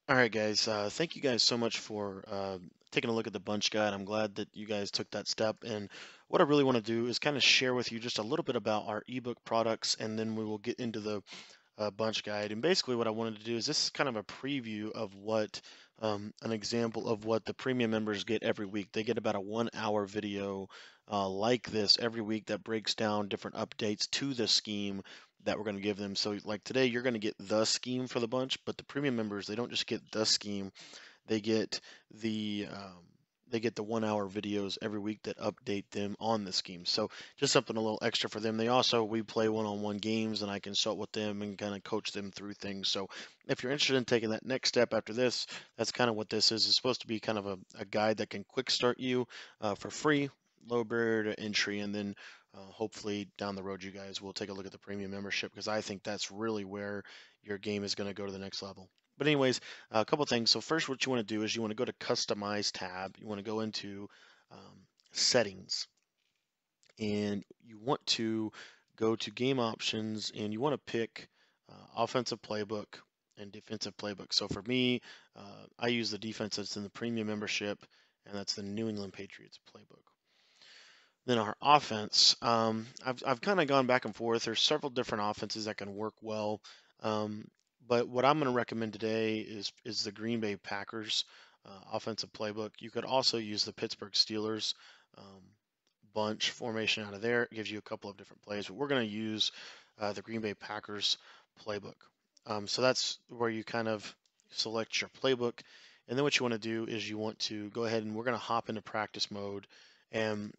All right, guys. Thank you guys so much for taking a look at the bunch guide. I'm glad that you guys took that step. And what I really want to do is kind of share with you just a little bit about our ebook products, and then we will get into the bunch guide. And basically, what I wanted to do is this is kind of a preview of what an example of what the premium members get every week. They get about a 1 hour video like this every week that breaks down different updates to the scheme that we're going to give them. So, like today, you're going to get the scheme for the bunch, but the premium members, they don't just get the scheme, they get the um, they get the 1 hour videos every week that update them on the scheme. So just something a little extra for them. They also we play one-on-one games and I consult with them and kind of coach them through things. So if you're interested in taking that next step after this, that's kind of what this is. It's supposed to be kind of a guide that can quick start you for free, low barrier to entry, and then hopefully down the road you guys will take a look at the premium membership because I think that's really where your game is going to go to the next level. But anyways, a couple things. So first, what you want to do is you want to go to Customize tab. You want to go into Settings, and you want to go to Game Options, and you want to pick Offensive Playbook and Defensive Playbook. So for me, I use the defense that's in the Premium membership, and that's the New England Patriots playbook. Then our offense, I've kind of gone back and forth. There's several different offenses that can work well, um, but what I'm going to recommend today is the Green Bay Packers offensive playbook. You could also use the Pittsburgh Steelers um, bunch formation out of there. It gives you a couple of different plays, but we're going to use the Green Bay Packers playbook. So that's where you kind of select your playbook, and then what you want to do is you want to go ahead and we're going to hop into practice mode. And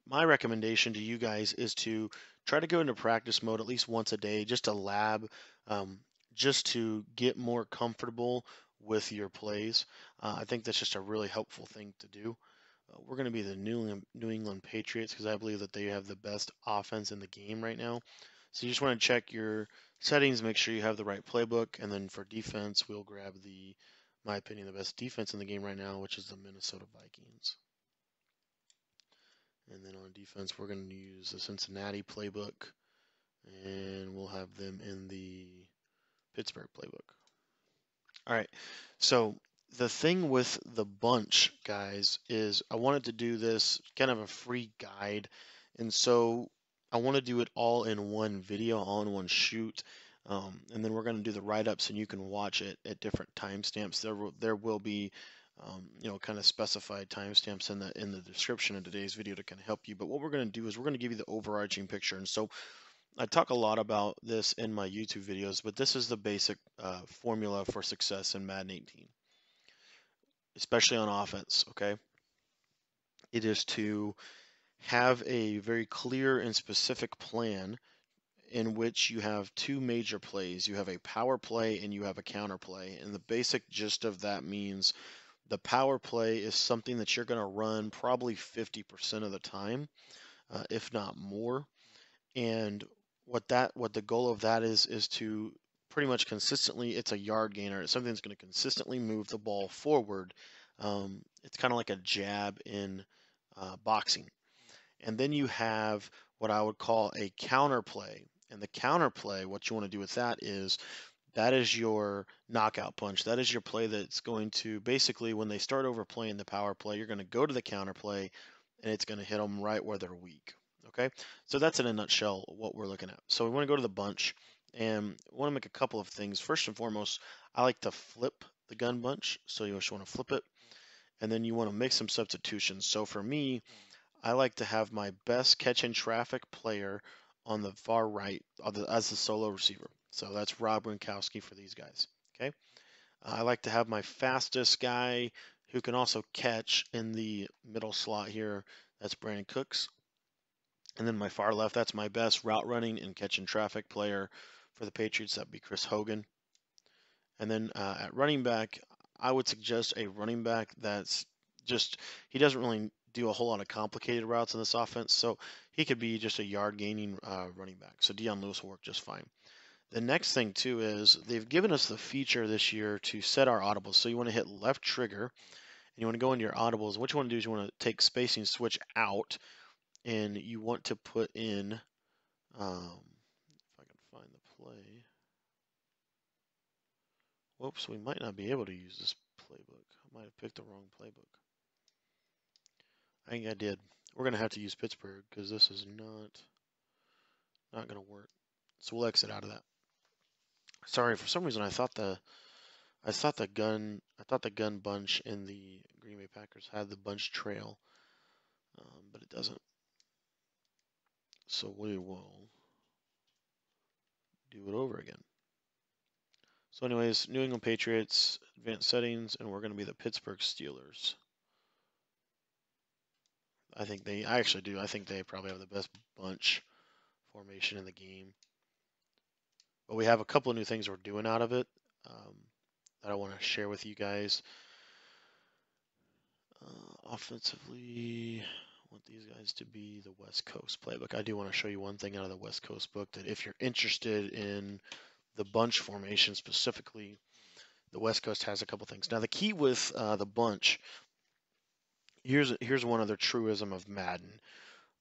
my recommendation to you guys is to try to go into practice mode at least once a day, just to lab, um, just to get more comfortable with your plays. I think that's just a really helpful thing to do. We're going to be the New England Patriots because I believe that they have the best offense in the game right now. So you just want to check your settings, make sure you have the right playbook, and then for defense, we'll grab my opinion, the best defense in the game right now, which is the Minnesota Vikings. And then on defense, we're going to use the Cincinnati playbook, and we'll have them in the Pittsburgh playbook. All right. So the thing with the bunch, guys, is I wanted to do this kind of a free guide. And so I want to do it all in one video, all in one shoot. And then we're going to do the write-ups, and you can watch it at different timestamps. There will be, kind of specified timestamps in the description of today's video to kind of help you. But what we're going to do is we're going to give you the overarching picture. And so I talk a lot about this in my YouTube videos, but this is the basic formula for success in Madden 18, especially on offense. Okay, it is to have a very clear and specific plan in which you have two major plays. You have a power play and you have a counter play. And the basic gist of that means the power play is something that you're going to run probably 50% of the time, if not more. And what the goal of that is to pretty much consistently, it's a yard gainer. It's something that's going to consistently move the ball forward. It's kind of like a jab in boxing. And then you have what I would call a counter play. And the counter play, what you want to do with that is your knockout punch. That is your play that's going to basically, when they start over playing the power play, you're going to go to the counter play and it's going to hit them right where they're weak. Okay, so that's in a nutshell what we're looking at. So we want to go to the bunch and want to make a couple of things. First and foremost, I like to flip the gun bunch. So you just want to flip it and then you want to make some substitutions. So for me, I like to have my best catch in traffic player on the far right as the solo receiver. So that's Rob Gronkowski for these guys. Okay. I like to have my fastest guy who can also catch in the middle slot here. That's Brandon Cooks. And then my far left, that's my best route running and catching traffic player for the Patriots. That'd be Chris Hogan. And then at running back, I would suggest a running back that's just, he doesn't really do a whole lot of complicated routes in this offense. So he could be just a yard gaining running back. So Dion Lewis will work just fine. The next thing too is they've given us the feature this year to set our audibles. So you want to hit left trigger and you want to go into your audibles. What you want to do is you want to take spacing switch out and you want to put in, if I can find the play. Whoops, we might not be able to use this playbook. I might have picked the wrong playbook. I think I did. We're going to have to use Pittsburgh because this is not going to work. So we'll exit out of that. Sorry, for some reason I thought the gun bunch in the Green Bay Packers had the bunch trail, but it doesn't. So we will do it over again. So anyways, New England Patriots, advanced settings, and we're going to be the Pittsburgh Steelers. I actually do. I think they probably have the best bunch formation in the game. But we have a couple of new things we're doing out of it that I want to share with you guys. Offensively, I want these guys to be the West Coast playbook. I do want to show you one thing out of the West Coast book that if you're interested in the bunch formation specifically, the West Coast has a couple things. Now, the key with the bunch, here's one other truism of Madden.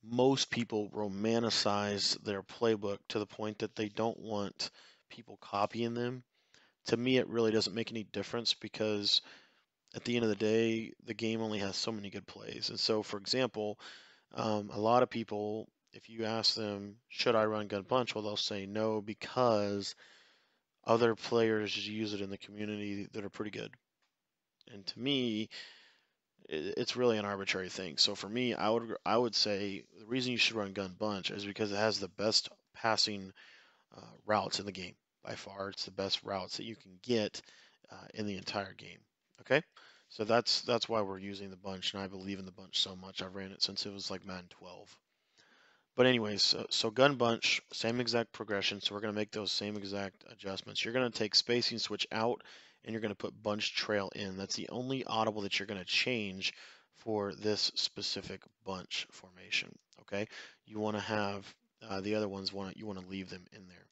Most people romanticize their playbook to the point that they don't want people copying them. To me, it really doesn't make any difference because at the end of the day, the game only has so many good plays. And so, for example, a lot of people, if you ask them, should I run gun bunch? Well, they'll say no because other players use it in the community that are pretty good. And to me, it's really an arbitrary thing. So for me, I would say the reason you should run gun bunch is because it has the best passing routes in the game by far. It's the best routes that you can get in the entire game. Okay, so that's why we're using the bunch, and I believe in the bunch so much. I've ran it since it was like Madden 12. But anyways, so gun bunch, same exact progression. So we're going to make those same exact adjustments. You're going to take spacing switch out and you're going to put bunch trail in. That's the only audible that you're going to change for this specific bunch formation. Okay, you want to have the other ones you want to leave them in there.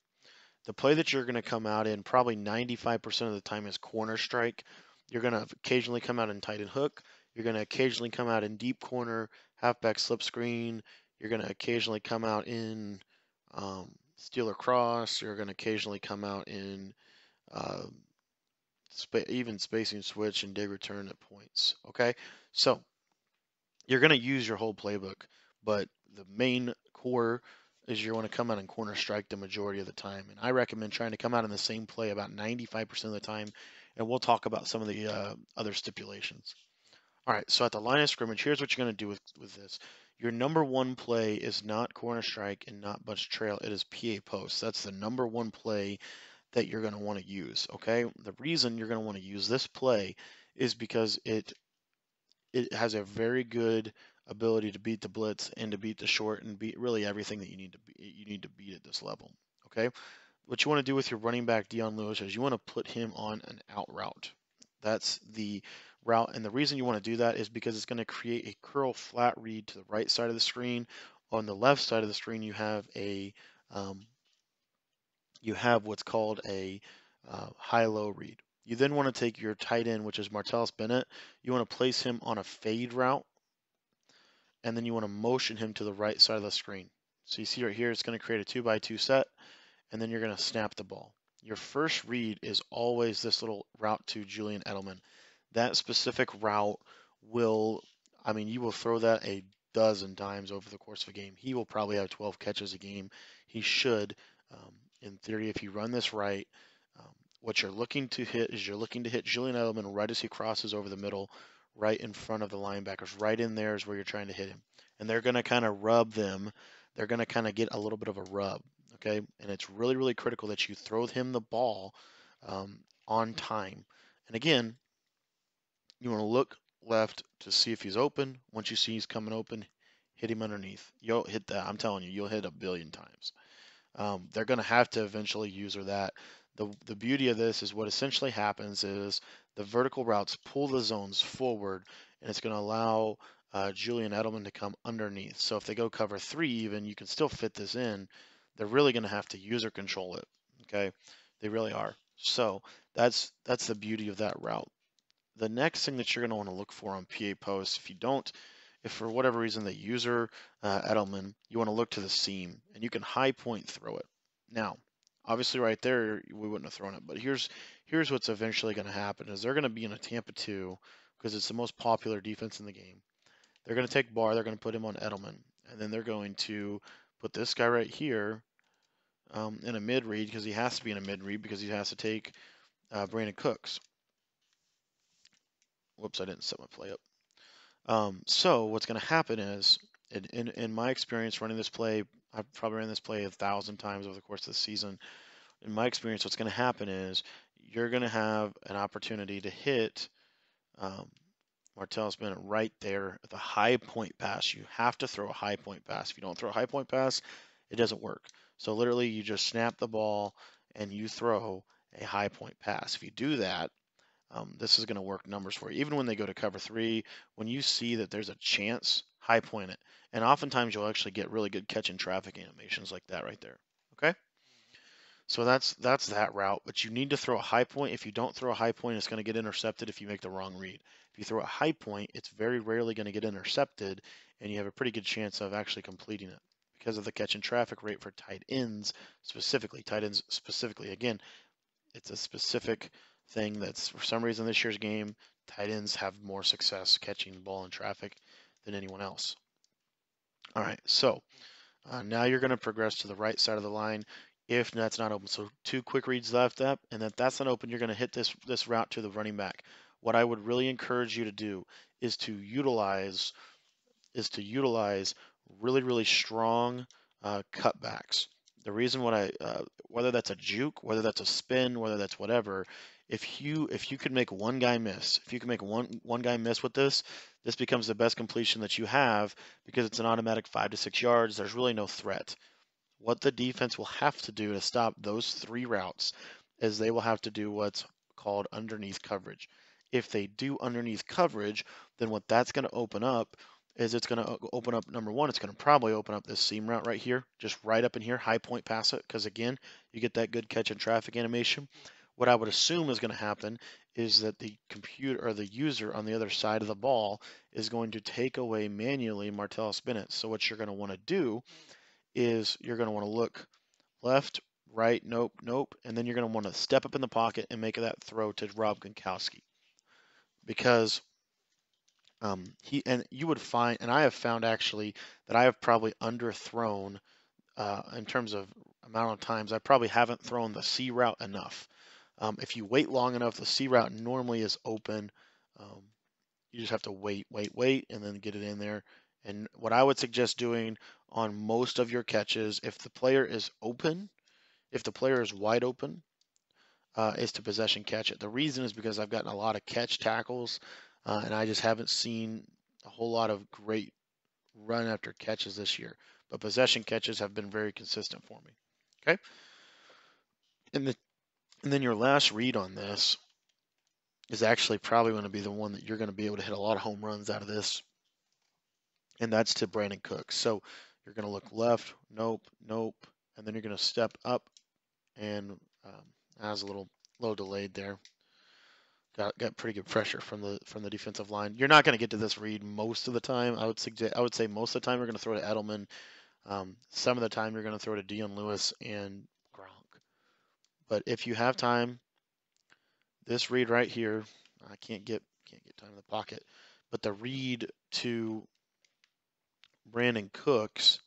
The play that you're going to come out in probably 95% of the time is corner strike. You're going to occasionally come out in tight end hook. You're going to occasionally come out in deep corner, halfback slip screen. You're going to occasionally come out in Steeler cross. You're going to occasionally come out in uh, even spacing switch and dig return at points. Okay, so you're going to use your whole playbook, but the main core is you want to come out and corner strike the majority of the time. And I recommend trying to come out in the same play about 95% of the time. And we'll talk about some of the other stipulations. All right, so at the line of scrimmage, here's what you're going to do with this. Your number one play is not corner strike and not bunch trail. It is PA post. That's the number one play that you're going to want to use. Okay. The reason you're going to want to use this play is because it has a very good ability to beat the blitz and to beat the short and beat really everything that you need to beat at this level. Okay. What you want to do with your running back Dion Lewis is you want to put him on an out route. That's the route, and the reason you want to do that is because it's going to create a curl flat read to the right side of the screen. On the left side of the screen, you have what's called a high-low read. You then want to take your tight end, which is Martellus Bennett. You want to place him on a fade route, and then you want to motion him to the right side of the screen. So you see right here, it's going to create a 2x2 set, and then you're going to snap the ball. Your first read is always this little route to Julian Edelman. That specific route you will throw that a dozen times over the course of a game. He will probably have 12 catches a game. He should, in theory, if you run this right. What you're looking to hit is you're looking to hit Julian Edelman right as he crosses over the middle, right in front of the linebackers. Right in there is where you're trying to hit him. And they're going to kind of rub them. They're going to kind of get a little bit of a rub. Okay, and it's really, really critical that you throw him the ball on time. And again, you want to look left to see if he's open. Once you see he's coming open, hit him underneath. You'll hit that. I'm telling you, you'll hit a billion times. They're going to have to eventually use or that. The beauty of this is what essentially happens is the vertical routes pull the zones forward, and it's going to allow Julian Edelman to come underneath. So if they go cover 3 even, you can still fit this in. They're really going to have to user control it. Okay, they really are. So that's the beauty of that route. The next thing that you're going to want to look for on PA posts, if for whatever reason they user Edelman, you want to look to the seam, and you can high point throw it. Now, Obviously, right there, we wouldn't have thrown it. But here's what's eventually going to happen is they're going to be in a Tampa 2 because it's the most popular defense in the game. They're going to take Barr. They're going to put him on Edelman. And then they're going to put this guy right here in a mid read because he has to be in a mid read because he has to take Brandon Cooks. Whoops, I didn't set my play up. So what's going to happen is, in my experience running this play, I've probably ran this play 1,000 times over the course of the season. In my experience, what's going to happen is you're going to have an opportunity to hit um, Martellus Bennett right there at the high point pass. You have to throw a high point pass. If you don't throw a high point pass, it doesn't work. So literally, you just snap the ball and you throw a high point pass. If you do that, this is going to work numbers for you. Even when they go to cover 3, when you see that there's a chance, high point it. And oftentimes you'll actually get really good catch and traffic animations like that right there. Okay? So that's that route, but you need to throw a high point. If you don't throw a high point, it's going to get intercepted if you make the wrong read. If you throw a high point, it's very rarely going to get intercepted, and you have a pretty good chance of actually completing it because of the catch and traffic rate for tight ends specifically. Tight ends specifically, again, it's a specific thing that's for some reason this year's game, tight ends have more success catching the ball in traffic than anyone else. All right, so now you're going to progress to the right side of the line if that's not open. So 2 quick reads left up, and if that's not open, you're going to hit this route to the running back. What I would really encourage you to do is to utilize really strong cutbacks. The reason whether that's a juke, whether that's a spin, whether that's whatever, if you could make one guy miss, if you can make one guy miss with this becomes the best completion that you have because it's an automatic 5 to 6 yards. There's really no threat. What the defense will have to do to stop those 3 routes is they will have to do what's called underneath coverage. If they do underneath coverage, then what that's going to open up is it's going to open up, number one, it's going to probably open up this seam route right here, just right up in here, high point pass it, because again, you get that good catch and traffic animation. What I would assume is going to happen is that the computer or the user on the other side of the ball is going to take away manually Martellus Bennett. So what you're going to want to do is you're going to want to look left, right, nope, nope, and then you're going to want to step up in the pocket and make that throw to Rob Gronkowski because you would find, and I have found actually that I have probably underthrown in terms of amount of times. I probably haven't thrown the C route enough. If you wait long enough, the C route normally is open. Um, you just have to wait, and then get it in there. And what I would suggest doing on most of your catches, if the player is open, if the player is wide open, is to possession catch it. The reason is because I've gotten a lot of catch tackles, and I just haven't seen a whole lot of great run after catches this year. But possession catches have been very consistent for me. Okay, and, and then your last read on this is actually probably going to be the one that you're going to be able to hit a lot of home runs out of this, and that's to Brandon Cooks. So you're going to look left, nope, nope, and then you're going to step up, and as a little delayed there. Got pretty good pressure from the defensive line. You're not going to get to this read most of the time. I would say most of the time you're going to throw to Edelman. Some of the time you're going to throw to Dion Lewis and Gronk. But if you have time, this read right here, I can't get time in the pocket. But the read to Brandon Cooks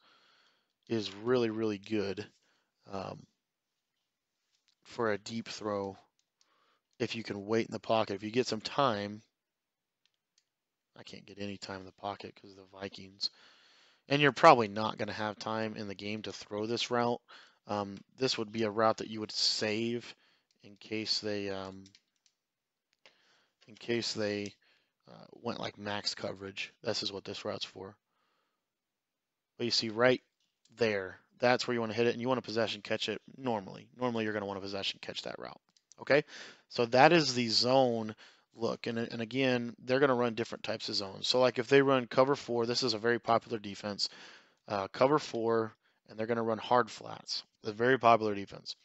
is really good for a deep throw. If you can wait in the pocket, if you get some time, I can't get any time in the pocket because of the Vikings. And you're probably not going to have time in the game to throw this route. This would be a route that you would save in case they went like max coverage. This is what this route's for. But you see right there, that's where you want to hit it, and you want to possession catch it normally. Normally you're going to want to possession catch that route. Okay, so that is the zone look, and again, they're going to run different types of zones. So like if they run cover 4, this is a very popular defense. Cover 4, and they're going to run hard flats. A very popular defense.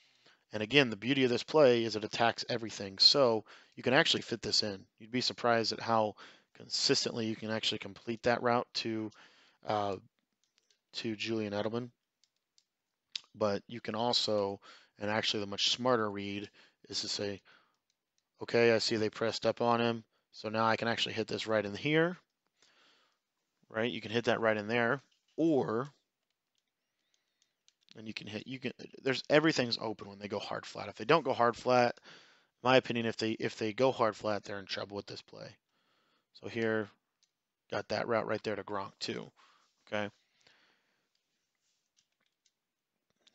And again, the beauty of this play is it attacks everything. So you can actually fit this in. You'd be surprised at how consistently you can actually complete that route to Julian Edelman. But you can also, And actually, the much smarter read is to say, okay, I see they pressed up on him. So now I can actually hit this right in here, right? You can hit that right in there, or, and there's everything's open when they go hard flat. If they don't go hard flat, my opinion, if they go hard flat, they're in trouble with this play. So here, got that route right there to Gronk too, okay?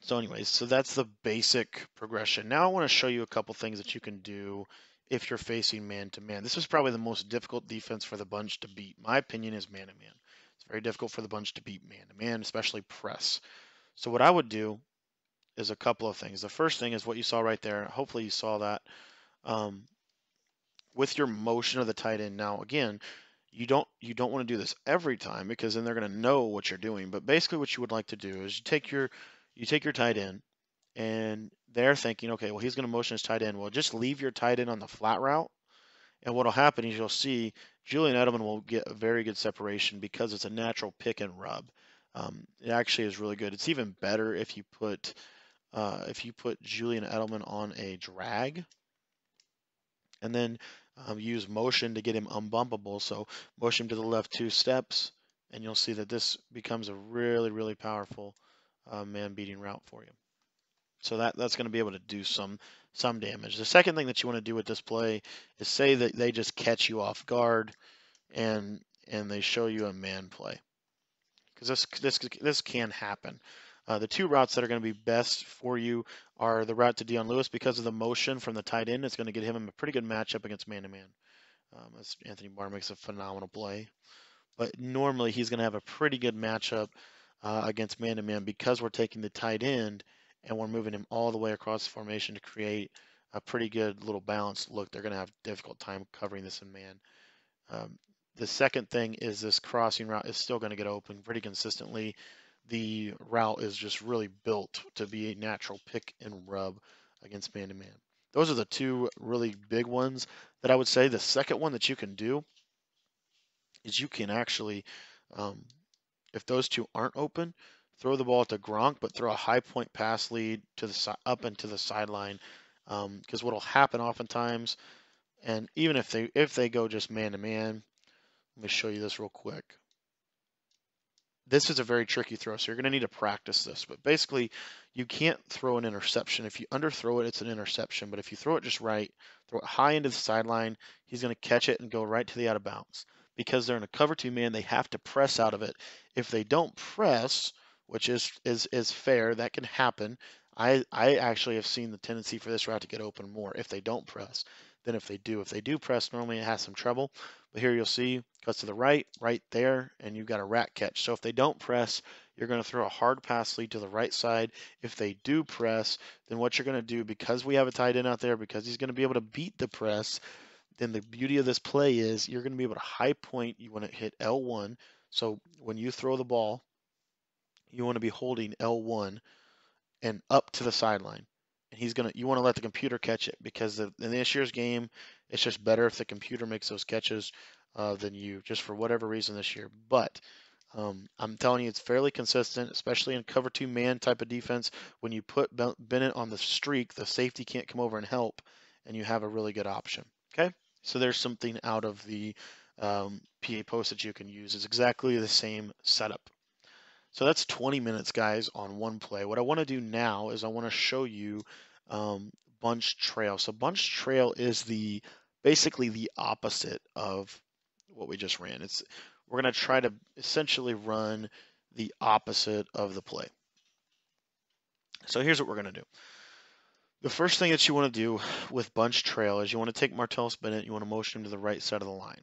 So anyways, so that's the basic progression. Now I want to show you a couple things that you can do if you're facing man-to-man. This is probably the most difficult defense for the bunch to beat. My opinion is man-to-man. It's very difficult for the bunch to beat man-to-man, especially press. So what I would do is a couple of things. The first thing is what you saw right there. Hopefully you saw that. With your motion of the tight end. Now again, you don't want to do this every time because then they're going to know what you're doing. But basically what you would like to do is you take your tight end and they're thinking, okay, well, he's going to motion his tight end. Well, just leave your tight end on the flat route. And what will happen is you'll see Julian Edelman will get a very good separation because it's a natural pick and rub. It actually is really good. It's even better if you put Julian Edelman on a drag and then use motion to get him unbumpable. So motion him to the left 2 steps, and you'll see that this becomes a really, really powerful man-beating route for you. So that's going to be able to do some damage. The second thing that you want to do with this play is say that they just catch you off guard, and they show you a man play, because this can happen. The 2 routes that are going to be best for you are the route to Dion Lewis because of the motion from the tight end. It's going to get him a pretty good matchup against man-to-man. As Anthony Barr makes a phenomenal play. But normally he's going to have a pretty good matchup against man-to-man because we're taking the tight end and we're moving him all the way across the formation to create a pretty good little balanced look. They're going to have a difficult time covering this in man. The second thing is this crossing route is still going to get open pretty consistently. The route is just really built to be a natural pick and rub against man-to-man. Those are the 2 really big ones that I would say. The second one that you can do is you can actually, if those 2 aren't open, throw the ball to Gronk, but throw a high point pass lead to the up and to the sideline. Because what will happen oftentimes, and even if they go just man-to-man, let me show you this real quick. This is a very tricky throw, so you're going to need to practice this. But basically, you can't throw an interception. If you underthrow it, it's an interception. But if you throw it just right, throw it high into the sideline, he's going to catch it and go right to the out of bounds. Because they're in a cover 2 man, they have to press out of it. If they don't press, which is fair, that can happen. I actually have seen the tendency for this route to get open more if they don't press than if they do. If they do press, normally it has some trouble. But here you'll see, cuts to the right there, and you've got a rat catch. So if they don't press, you're going to throw a hard pass lead to the right side. If they do press, then what you're going to do, because we have a tight end out there, because he's going to be able to beat the press, then the beauty of this play is you're going to be able to high point. You want to hit L1. So when you throw the ball, you want to be holding L1 and up to the sideline. And you want to let the computer catch it, because in this year's game, it's just better if the computer makes those catches than you, just for whatever reason this year. But I'm telling you, it's fairly consistent, especially in cover 2 man type of defense. When you put Bennett on the streak, the safety can't come over and help, and you have a really good option. Okay, so there's something out of the PA post that you can use. It's exactly the same setup. So that's 20 minutes, guys, on one play. What I want to do now is I want to show you bunch trail. So bunch trail is basically the opposite of what we just ran. We're going to try to essentially run the opposite of the play. So here's what we're going to do. The first thing that you want to do with bunch trail is you want to take Martellus Bennett, you want to motion him to the right side of the line,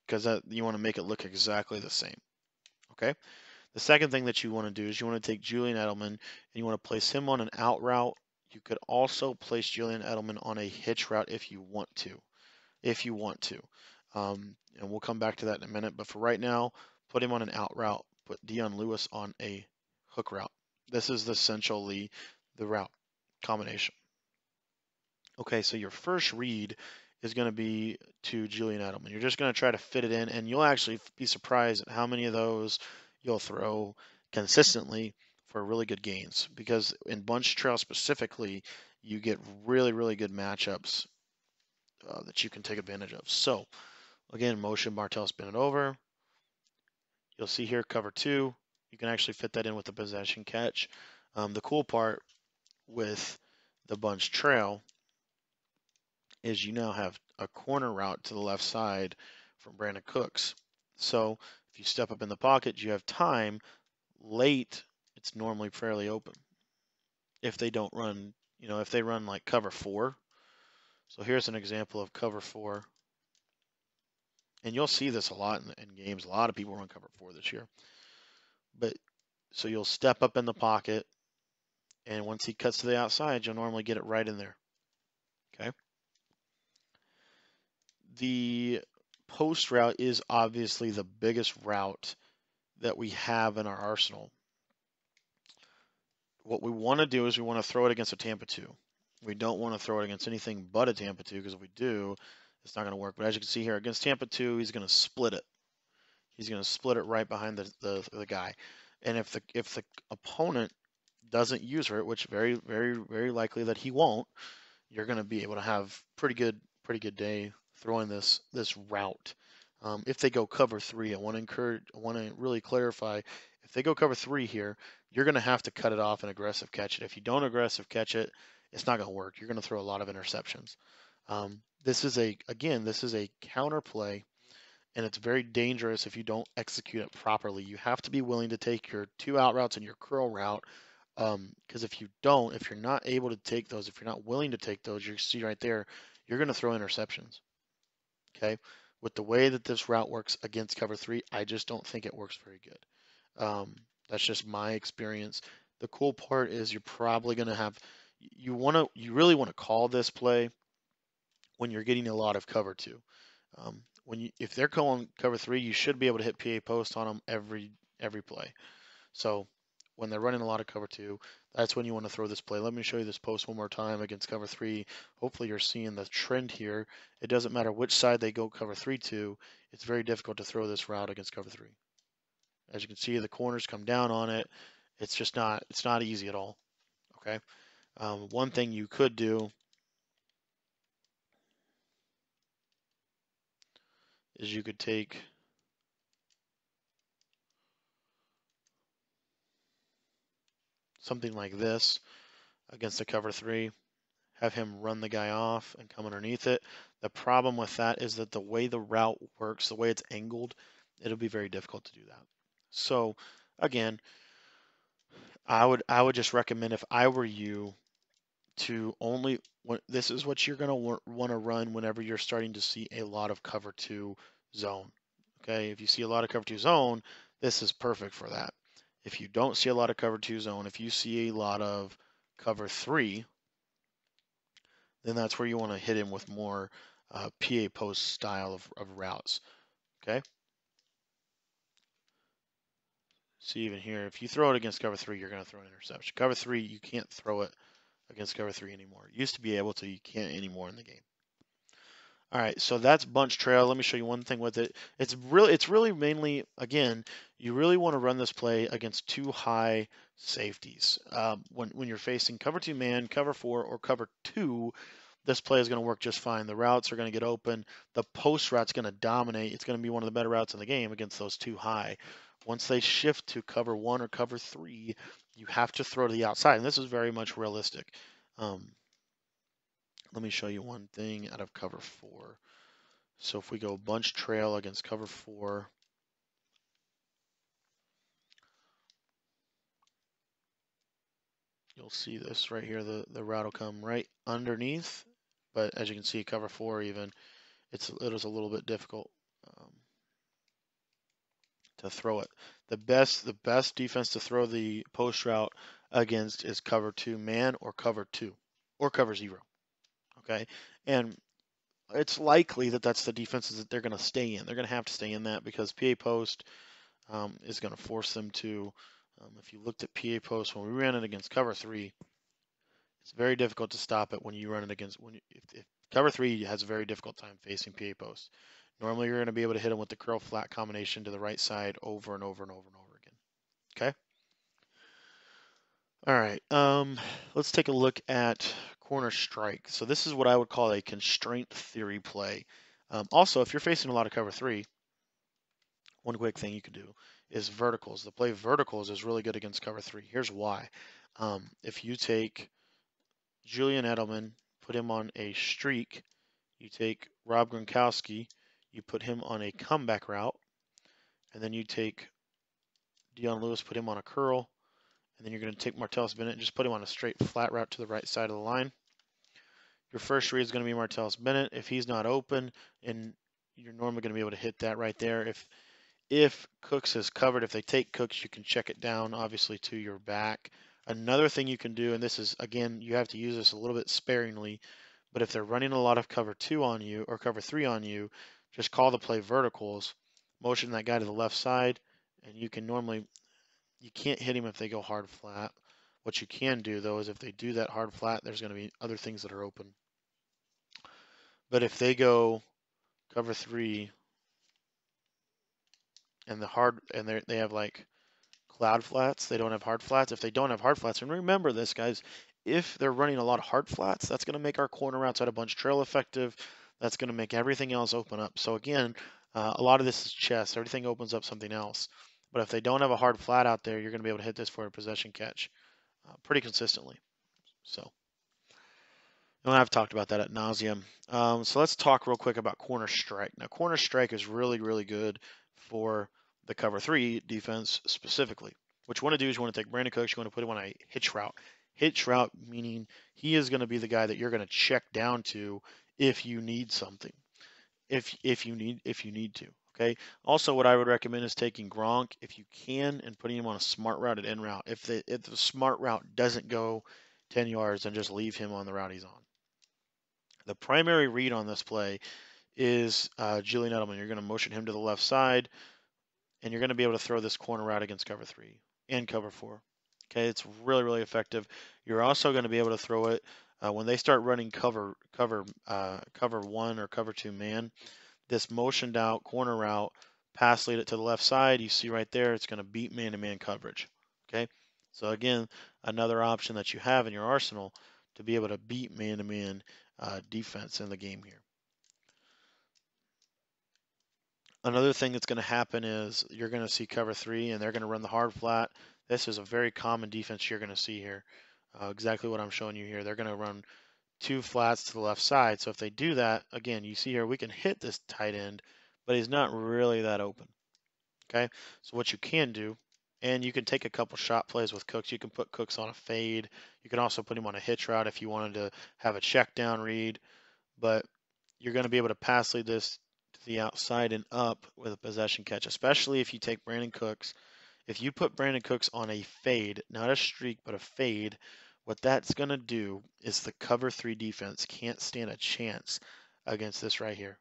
because you want to make it look exactly the same. Okay. The second thing that you want to do is you want to take Julian Edelman and you want to place him on an out route. You could also place Julian Edelman on a hitch route if you want to. And we'll come back to that in a minute. But for right now, put him on an out route. Put Dion Lewis on a hook route. This is essentially the route combination. Okay, so your first read is going to be to Julian Edelman. You're just going to try to fit it in, and you'll actually be surprised at how many of those you'll throw consistently for really good gains, because in bunch trail specifically, you get really, really good matchups that you can take advantage of. So again, motion martell, spin it over. You'll see here cover 2. You can actually fit that in with the possession catch. The cool part with the bunch trail is you now have a corner route to the left side from Brandon Cooks. So if you step up in the pocket, you have time. Late, it's normally fairly open. If they don't run, if they run like cover 4. So here's an example of cover 4. And you'll see this a lot in games. A lot of people run cover 4 this year. But so you'll step up in the pocket, and once he cuts to the outside, you'll normally get it right in there. Okay. The post route is obviously the biggest route that we have in our arsenal. What we want to do is we want to throw it against a Tampa 2. We don't want to throw it against anything but a Tampa 2, because if we do, it's not going to work. But as you can see here, against Tampa 2, he's going to split it. He's going to split it right behind the guy. And if the opponent doesn't use it, which very, very, very likely that he won't, you're going to be able to have pretty good day throwing this route. If they go cover 3, I want to really clarify. If they go cover 3 here, you're going to have to cut it off and aggressive catch it. If you don't aggressive catch it, it's not going to work. You're going to throw a lot of interceptions. This is a counter play, and it's very dangerous if you don't execute it properly. You have to be willing to take your 2 out routes and your curl route, because if you're not able to take those, if you're not willing to take those, you see right there, you're going to throw interceptions. Okay, with the way that this route works against cover 3, I just don't think it works very good. That's just my experience. The cool part is you're probably going to have, you really want to call this play when you're getting a lot of cover 2. If they're calling cover 3, you should be able to hit PA post on them every play. So when they're running a lot of cover 2, that's when you want to throw this play. Let me show you this post one more time against cover 3. Hopefully you're seeing the trend here. It doesn't matter which side they go cover 3 to. It's very difficult to throw this route against cover 3. As you can see, the corners come down on it. It's just not, it's not easy at all. Okay. One thing you could do is you could take something like this against a cover 3, have him run the guy off and come underneath it. The problem with that is that the way the route works, the way it's angled, it'll be very difficult to do that. So again, I would just recommend, if I were you, to only, this is what you're going to want to run whenever you're starting to see a lot of cover 2 zone. Okay, if you see a lot of cover 2 zone, this is perfect for that. If you don't see a lot of cover 2 zone, if you see a lot of cover 3, then that's where you want to hit him with more PA post style of routes. Okay. See, even here, if you throw it against cover 3, you're going to throw an interception. Cover 3, you can't throw it against cover 3 anymore. You used to be able to, you can't anymore in the game. All right, so that's bunch trail. Let me show you one thing with it. It's really mainly, again, you really want to run this play against 2 high safeties. When you're facing cover 2 man, cover 4, or cover 2, this play is going to work just fine. The routes are going to get open. The post route's going to dominate. It's going to be one of the better routes in the game against those 2 high. Once they shift to cover 1 or cover 3, you have to throw to the outside, and this is very much realistic. Let me show you one thing out of cover 4. So if we go bunch trail against cover 4, you'll see this right here. The route will come right underneath, but as you can see, cover 4 even, it is a little bit difficult to throw it. The best defense to throw the post route against is cover 2 man or cover 2 or cover 0. Okay, and it's likely that that's the defenses that they're going to stay in. They're going to have to stay in that because PA post is going to force them to. If you looked at PA post when we ran it against cover 3, it's very difficult to stop it when you run it against if cover 3 has a very difficult time facing PA post. Normally, you're going to be able to hit them with the curl flat combination to the right side over and over and over and over again. Okay. All right, let's take a look at corner strike. So this is what I would call a constraint theory play. Also, if you're facing a lot of cover three, one quick thing you can do is verticals. The play verticals is really good against cover three. Here's why. If you take Julian Edelman, put him on a streak, you take Rob Gronkowski, you put him on a comeback route, and then you take Dion Lewis, put him on a curl, and then you're going to take Martellus Bennett and just put him on a straight flat route to the right side of the line. Your first read is going to be Martellus Bennett. If he's not open, and you're normally going to be able to hit that right there. If Cooks is covered, if they take Cooks, you can check it down, obviously, to your back. Another thing you can do, and this is, again, you have to use this a little bit sparingly, but if they're running a lot of cover two on you or cover three on you, just call the play verticals, motion that guy to the left side, and you can't hit him if they go hard flat. What you can do, though, is if they do that hard flat, there's going to be other things that are open. But if they go cover three and they have like cloud flats, they don't have hard flats. If they don't have hard flats, and remember this, guys, if they're running a lot of hard flats, that's going to make our corner outside a bunch trail effective. That's going to make everything else open up. So again, a lot of this is chess. Everything opens up something else. But if they don't have a hard flat out there, you're going to be able to hit this for a possession catch pretty consistently. So. And I've talked about that at nauseum. So let's talk real quick about corner strike. Now, corner strike is really, really good for the cover three defense specifically. What you want to do is you want to take Brandon Cooks, you want to put him on a hitch route. Hitch route meaning he is going to be the guy that you're going to check down to if you need something. If you need to. Okay. Also, what I would recommend is taking Gronk if you can and putting him on a smart route at end route. If the smart route doesn't go 10 yards, then just leave him on the route he's on. The primary read on this play is Julian Edelman. You're going to motion him to the left side, and you're going to be able to throw this corner route against cover three and cover four. Okay, it's really, really effective. You're also going to be able to throw it when they start running cover one or cover two man. This motioned out corner route, pass lead it to the left side. You see right there, it's going to beat man-to-man coverage. Okay, so again, another option that you have in your arsenal to be able to beat man-to-man defense in the game here. Another thing that's going to happen is you're going to see cover three and they're going to run the hard flat. This is a very common defense you're going to see here. Exactly what I'm showing you here. They're going to run two flats to the left side. So if they do that, again, you see here we can hit this tight end, but he's not really that open. Okay, so what you can do, and you can take a couple shot plays with Cooks. You can put Cooks on a fade. You can also put him on a hitch route if you wanted to have a check down read. But you're going to be able to pass lead this to the outside and up with a possession catch, especially if you take Brandon Cooks. If you put Brandon Cooks on a fade, not a streak, but a fade, what that's going to do is the cover three defense can't stand a chance against this right here.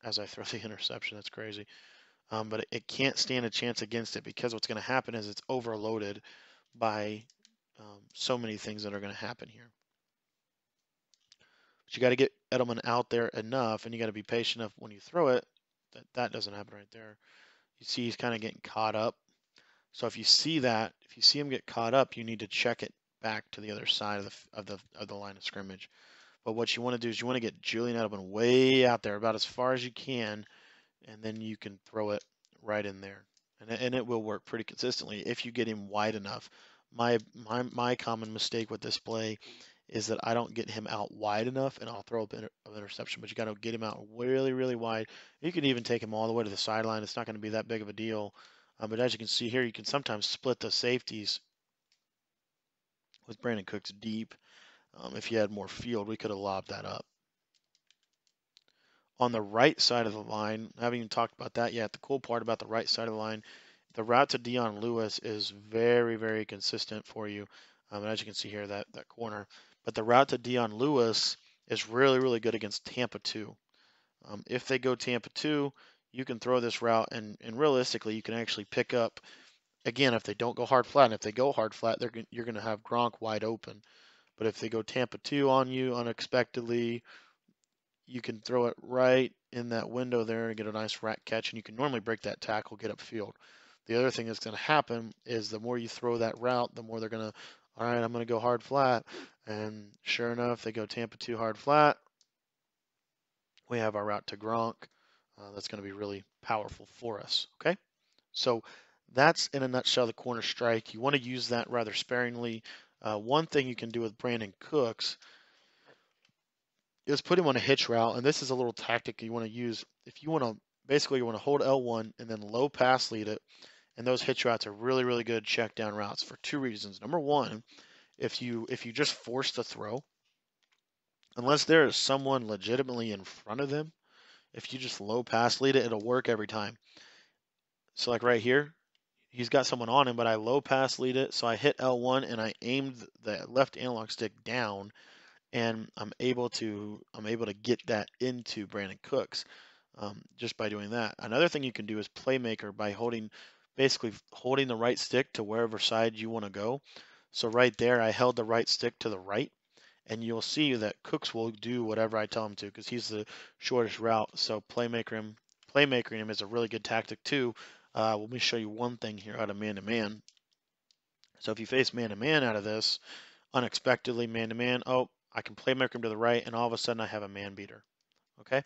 As I throw the interception, that's crazy. But it can't stand a chance against it because what's going to happen is it's overloaded by so many things that are going to happen here. But you got to get Edelman out there enough, and you got to be patient enough when you throw it. That doesn't happen right there. You see he's kind of getting caught up. So if you see that, if you see him get caught up, you need to check it back to the other side of the line of scrimmage. But what you want to do is you want to get Julian Edelman way out there, about as far as you can, and then you can throw it right in there, and it will work pretty consistently if you get him wide enough. My common mistake with this play is that I don't get him out wide enough, and I'll throw an interception. But you got to get him out really, really wide. You can even take him all the way to the sideline. It's not going to be that big of a deal. But as you can see here, you can sometimes split the safeties with Brandon Cooks deep. If you had more field, we could have lobbed that up. On the right side of the line, I haven't even talked about that yet. The cool part about the right side of the line, the route to Dion Lewis is very, very consistent for you. And as you can see here, that corner. But the route to Dion Lewis is really, really good against Tampa 2. If they go Tampa 2, you can throw this route, and realistically, you can actually pick up, again, if they don't go hard flat. And if they go hard flat, you're going to have Gronk wide open. But if they go Tampa 2 on you unexpectedly, you can throw it right in that window there and get a nice rack catch, and you can normally break that tackle, get upfield. the other thing that's going to happen is the more you throw that route, the more they're going to, all right, I'm going to go hard flat. And sure enough, they go Tampa 2 hard flat. We have our route to Gronk. That's going to be really powerful for us. Okay. So that's in a nutshell the corner strike. You want to use that rather sparingly. One thing you can do with Brandon Cooks is put him on a hitch route, and this is a little tactic you want to use. If you want to, basically, you want to hold L1 and then low pass lead it, and those hitch routes are really, really good check down routes for two reasons. Number one, if you just force the throw, unless there is someone legitimately in front of them, if you just low pass lead it, it'll work every time. So like right here, he's got someone on him, but I low pass lead it, so I hit L1 and I aimed the left analog stick down, and I'm able to get that into Brandon Cooks just by doing that. Another thing you can do is playmaker by basically holding the right stick to wherever side you want to go. So right there, I held the right stick to the right, and you'll see that Cooks will do whatever I tell him to because he's the shortest route. So playmakering him is a really good tactic too. Let me show you one thing here out of man-to-man. So if you face man-to-man out of this, unexpectedly man-to-man, oh, I can playmaker him to the right, and all of a sudden I have a man beater. Okay?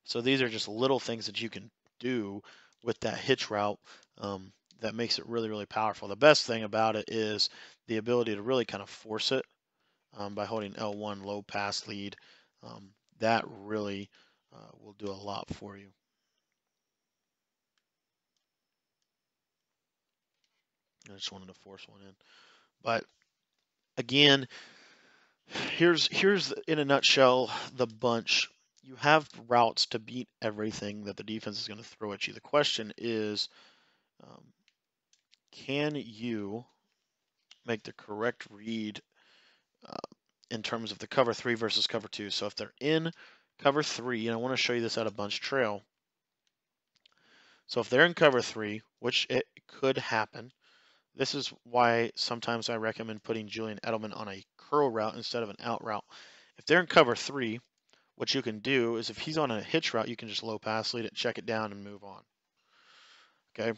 So these are just little things that you can do with that hitch route that makes it really, really powerful. The best thing about it is the ability to really kind of force it by holding L1 low pass lead. That really will do a lot for you. I just wanted to force one in. But again, here's in a nutshell the bunch. You have routes to beat everything that the defense is going to throw at you. The question is, um, can you make the correct read uh, in terms of the cover 3 versus cover 2? So if they're in cover 3, and I want to show you this at a bunch trail. So if they're in cover 3, which it could happen, this is why sometimes I recommend putting Julian Edelman on a curl route instead of an out route. If they're in cover 3, what you can do is if he's on a hitch route, you can just low pass lead it, check it down, and move on. Okay?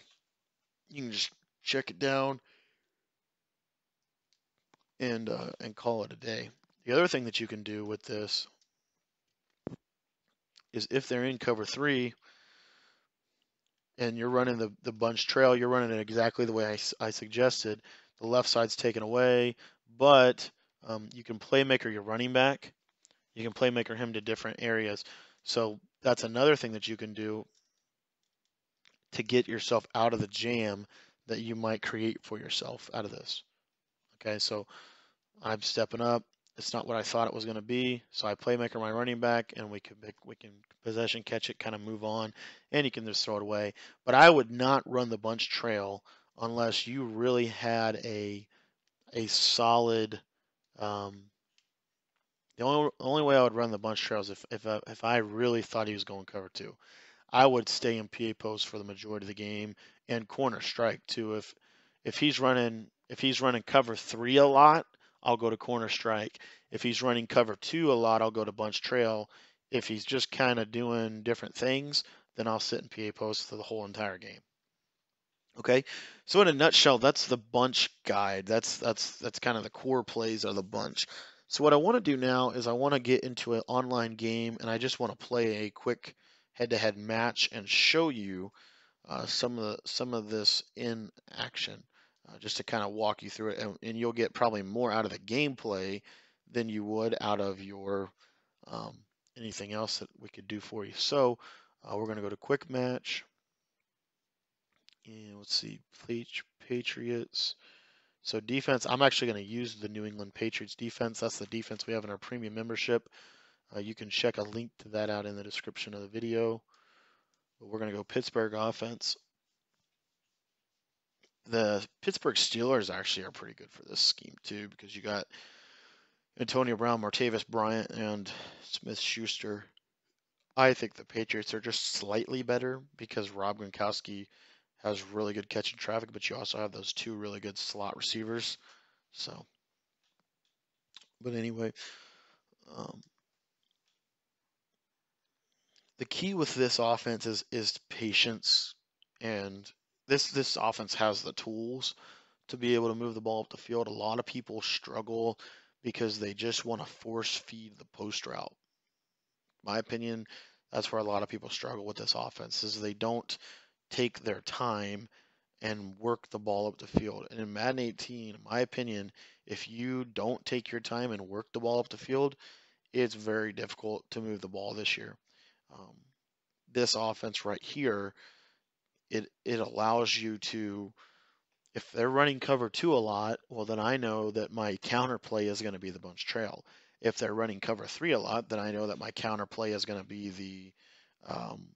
You can just check it down and call it a day. The other thing that you can do with this is if they're in cover 3 and you're running the bunch trail, you're running it exactly the way I suggested. The left side's taken away, but you can playmaker your running back. You can playmaker him to different areas. So that's another thing that you can do to get yourself out of the jam that you might create for yourself out of this. Okay, so I'm stepping up. It's not what I thought it was going to be, so I playmaker my running back, and we can possession catch it, kind of move on, and you can just throw it away. But I would not run the bunch trail unless you really had a solid. The only way I would run the bunch trail is if I really thought he was going cover 2. I would stay in PA post for the majority of the game and corner strike too. If he's running cover 3 a lot, I'll go to corner strike. If he's running cover 2 a lot, I'll go to bunch trail. If he's just kind of doing different things, then I'll sit in PA post for the whole entire game. Okay, so in a nutshell, that's the bunch guide. That's kind of the core plays of the bunch. So what I want to do now is I want to get into an online game, and I just want to play a quick head-to-head match and show you some of this in action, just to kind of walk you through it, and you'll get probably more out of the gameplay than you would out of your um, anything else that we could do for you. So we're going to go to quick match. And let's see, Patriots. So defense, I'm actually going to use the New England Patriots defense. That's the defense we have in our premium membership. You can check a link to that out in the description of the video. But we're going to go Pittsburgh offense. The Pittsburgh Steelers actually are pretty good for this scheme too, because you got Antonio Brown, Martavis Bryant, and Smith-Schuster. I think the Patriots are just slightly better because Rob Gronkowski has really good catching traffic, but you also have those two really good slot receivers. So, but anyway, um, the key with this offense is patience and this offense has the tools to be able to move the ball up the field. A lot of people struggle because they just want to force feed the post route. My opinion, that's where a lot of people struggle with this offense is they don't take their time and work the ball up the field. And in Madden 18, in my opinion, if you don't take your time and work the ball up the field, it's very difficult to move the ball this year. Um, this offense right here, it allows you to, if they're running cover two a lot, well then I know that my counter play is going to be the bunch trail. If they're running cover three a lot, then I know that my counter play is going to be um,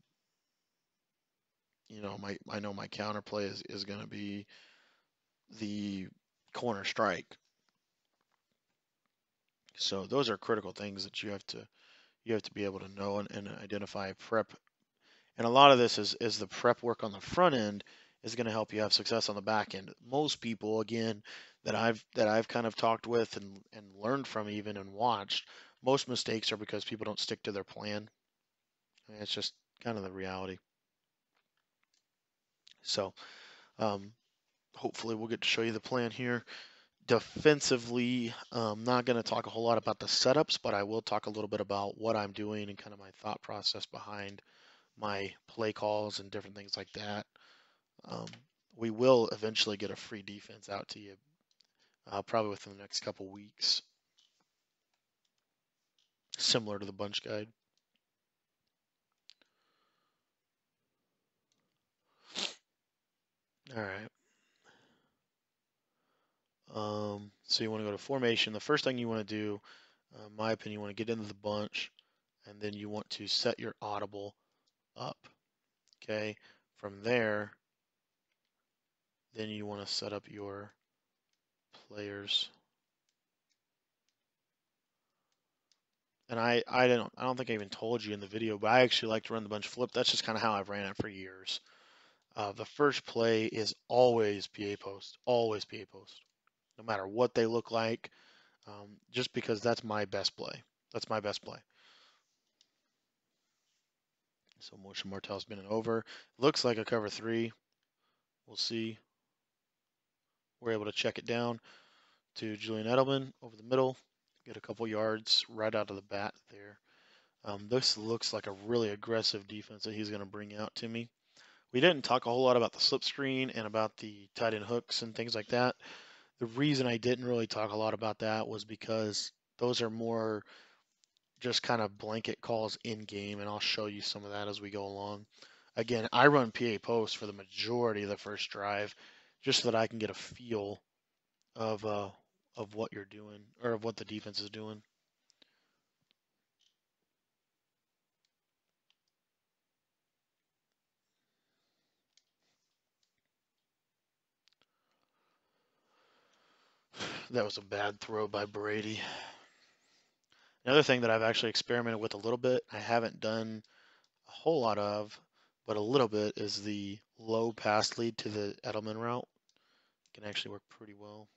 I know my counter play is going to be the corner strike. So those are critical things that you have to be able to know and identify prep. And a lot of this is the prep work on the front end is going to help you have success on the back end. Most people, again, that I've kind of talked with and learned from even and watched, most mistakes are because people don't stick to their plan. I mean, it's just kind of the reality. So um, hopefully we'll get to show you the plan here. Defensively, I'm not going to talk a whole lot about the setups, but I will talk a little bit about what I'm doing and kind of my thought process behind my play calls and different things like that. Um, we will eventually get a free defense out to you, probably within the next couple weeks, similar to the bunch guide. All right. So you want to go to formation. The first thing you want to do, in my opinion, you want to get into the bunch, and then you want to set your audible up. Okay. From there, then you want to set up your players. And I don't think I even told you in the video, but I actually like to run the bunch flip. That's just kind of how I've ran it for years. The first play is always PA post, always PA post, no matter what they look like, just because that's my best play. That's my best play. So motion Martell spinning over. Looks like a cover three. We'll see. We're able to check it down to Julian Edelman over the middle. Get a couple yards right out of the bat there. This looks like a really aggressive defense that he's going to bring out to me. We didn't talk a whole lot about the slip screen and about the tight end hooks and things like that. The reason I didn't really talk a lot about that was because those are more just kind of blanket calls in game, and I'll show you some of that as we go along. Again, I run PA post for the majority of the first drive, just so that I can get a feel of uh, of what you're doing or of what the defense is doing. That was a bad throw by Brady. Another thing that I've actually experimented with a little bit, I haven't done a whole lot of, but a little bit, is the low pass lead to the Edelman route. It can actually work pretty well.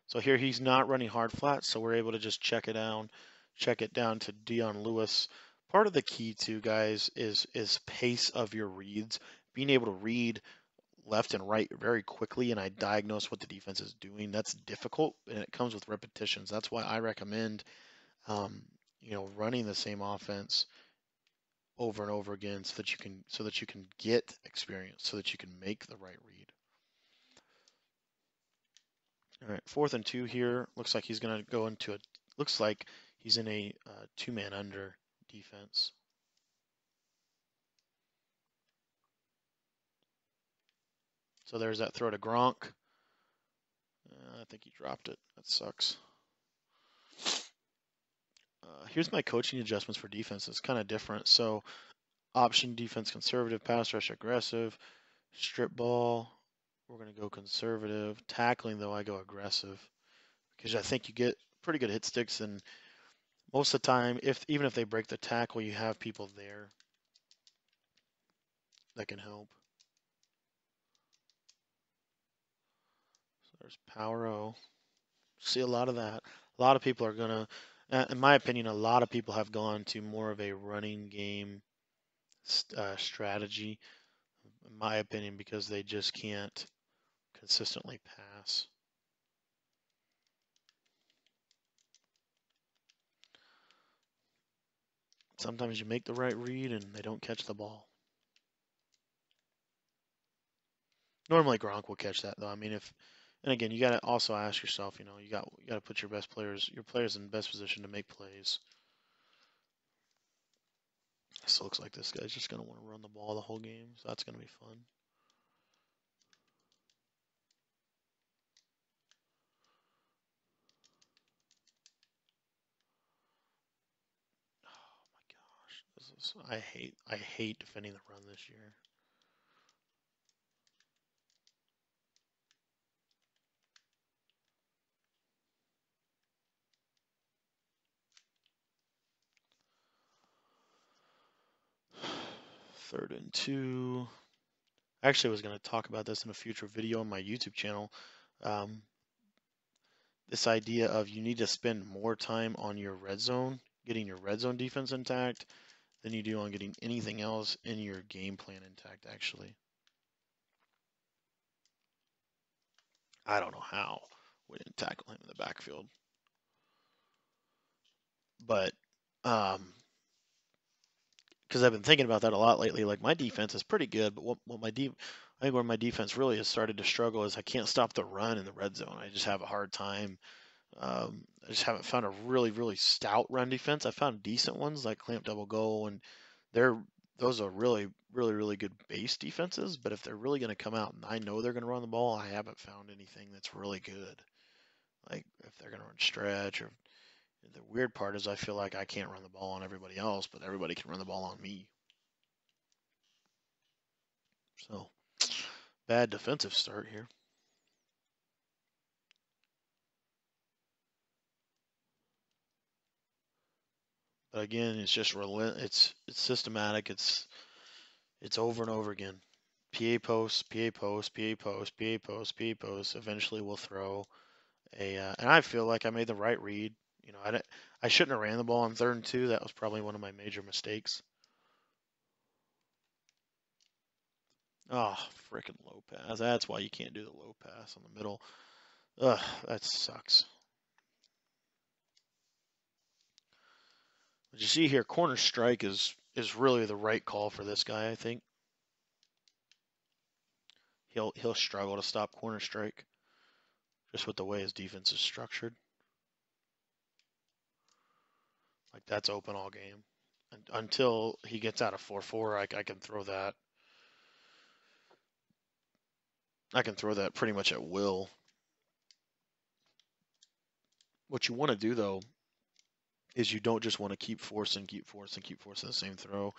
So here he's not running hard flat, so we're able to just check it down to Dion Lewis. Part of the key too, guys, is pace of your reads, being able to read left and right very quickly, and I diagnose what the defense is doing. That's difficult, and it comes with repetitions. That's why I recommend, um, running the same offense over and over again, so that you can get experience, so that you can make the right read. All right, 4th and 2 here. Looks like he's going to go into a. Looks like he's in a two-man under defense. So there's that throw to Gronk. I think he dropped it. That sucks. Here's my coaching adjustments for defense. It's kind of different. So option defense conservative, pass rush aggressive, strip ball. We're going to go conservative. Tackling, though, I go aggressive because I think you get pretty good hit sticks, and most of the time, even if they break the tackle, you have people there that can help. So there's power O. See a lot of that. A lot of people are going to, in my opinion, a lot of people have gone to more of a running game strategy. in my opinion, because they just can't consistently pass. Sometimes you make the right read and they don't catch the ball. Normally Gronk will catch that though. I mean, and again, you got to also ask yourself, you got to put your players in the best position to make plays. This looks like this guy's just going to want to run the ball the whole game, so that's going to be fun. Oh my gosh, I hate defending the run this year. Third and 2. I actually was going to talk about this in a future video on my YouTube channel. This idea of you need to spend more time on your red zone, getting your red zone defense intact, than you do on getting anything else in your game plan intact, actually. I don't know how we didn't tackle him in the backfield. But, because I've been thinking about that a lot lately. Like, my defense is pretty good, but I think where my defense really has started to struggle is I can't stop the run in the red zone. I just have a hard time. I just haven't found a really, really stout run defense. I found decent ones like clamp double go, and those are really, really, really good base defenses. But if they're really going to come out and I know they're going to run the ball, I haven't found anything that's really good. Like if they're going to run stretch, or the weird part is I feel like I can't run the ball on everybody else, but everybody can run the ball on me. So bad defensive start here. But again, it's just it's systematic. It's over and over again. PA post, PA post, PA post, PA post, PA post. Eventually, we'll throw and I feel like I made the right read. I shouldn't have ran the ball on 3rd and 2. That was probably one of my major mistakes. Oh, freaking low pass. That's why you can't do the low pass on the middle. Ugh, that sucks. But you see here, corner strike is really the right call for this guy. I think he'll struggle to stop corner strike, just with the way his defense is structured. Like that's open all game, until he gets out of 4-4. I can throw that. I can throw that pretty much at will. What you want to do though is you don't just want to keep forcing the same throw. In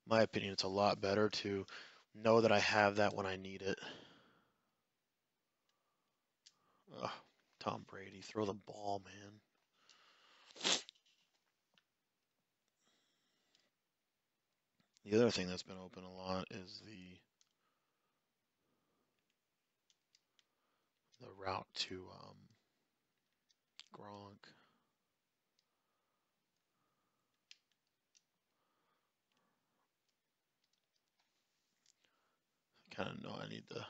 my opinion, it's a lot better to know that I have that when I need it. Ugh, Tom Brady, throw the ball, man. The other thing that's been open a lot is the route to Gronk. Kind of know I need the.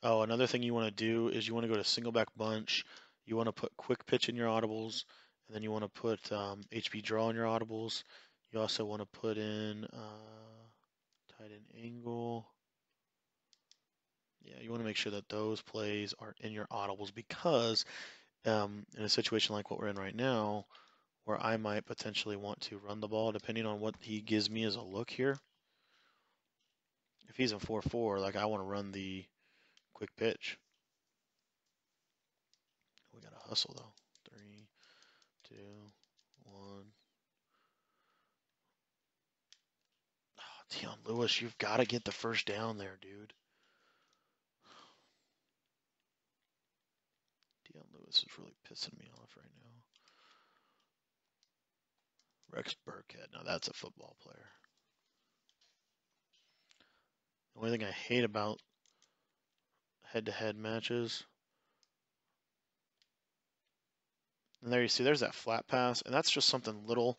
Oh, another thing you want to do is you want to go to single back bunch. You want to put quick pitch in your audibles, and then you want to put HB draw in your audibles. You also want to put in tight end angle. Yeah, you want to make sure that those plays are in your audibles because in a situation like what we're in right now, where I might potentially want to run the ball, depending on what he gives me as a look here. If he's in 4-4, like I want to run the quick pitch. We got to hustle though. 3, 2, 1. Oh, Dion Lewis, you've got to get the first down there, dude. Dion Lewis is really pissing me off right now. Rex Burkhead, now that's a football player. The only thing I hate about head-to-head matches, and there you see, there's that flat pass, and that's just something little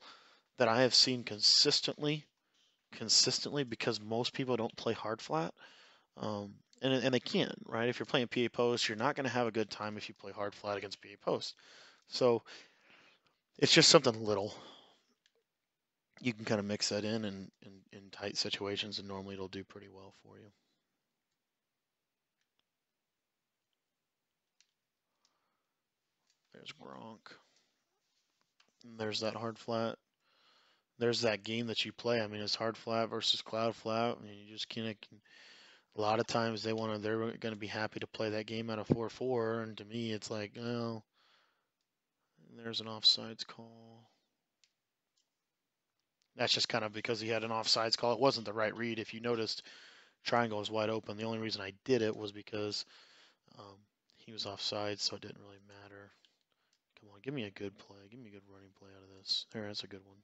that I have seen consistently consistently because most people don't play hard flat. And they can, right? If you're playing PA post, you're not going to have a good time if you play hard flat against PA post. So it's just something little. You can kind of mix that in tight situations, and normally it'll do pretty well for you. There's Gronk. And there's that hard flat. There's that game that you play. I mean, it's hard flat versus cloud flat. I mean, you just can't. A lot of times they're going to be happy to play that game out of 4-4, and to me, it's like, oh, there's an offsides call. That's just kind of because he had an offsides call. It wasn't the right read. If you noticed, triangle was wide open. The only reason I did it was because he was offside, so it didn't really matter. Come on, give me a good play. Give me a good running play out of this. There, that's a good one.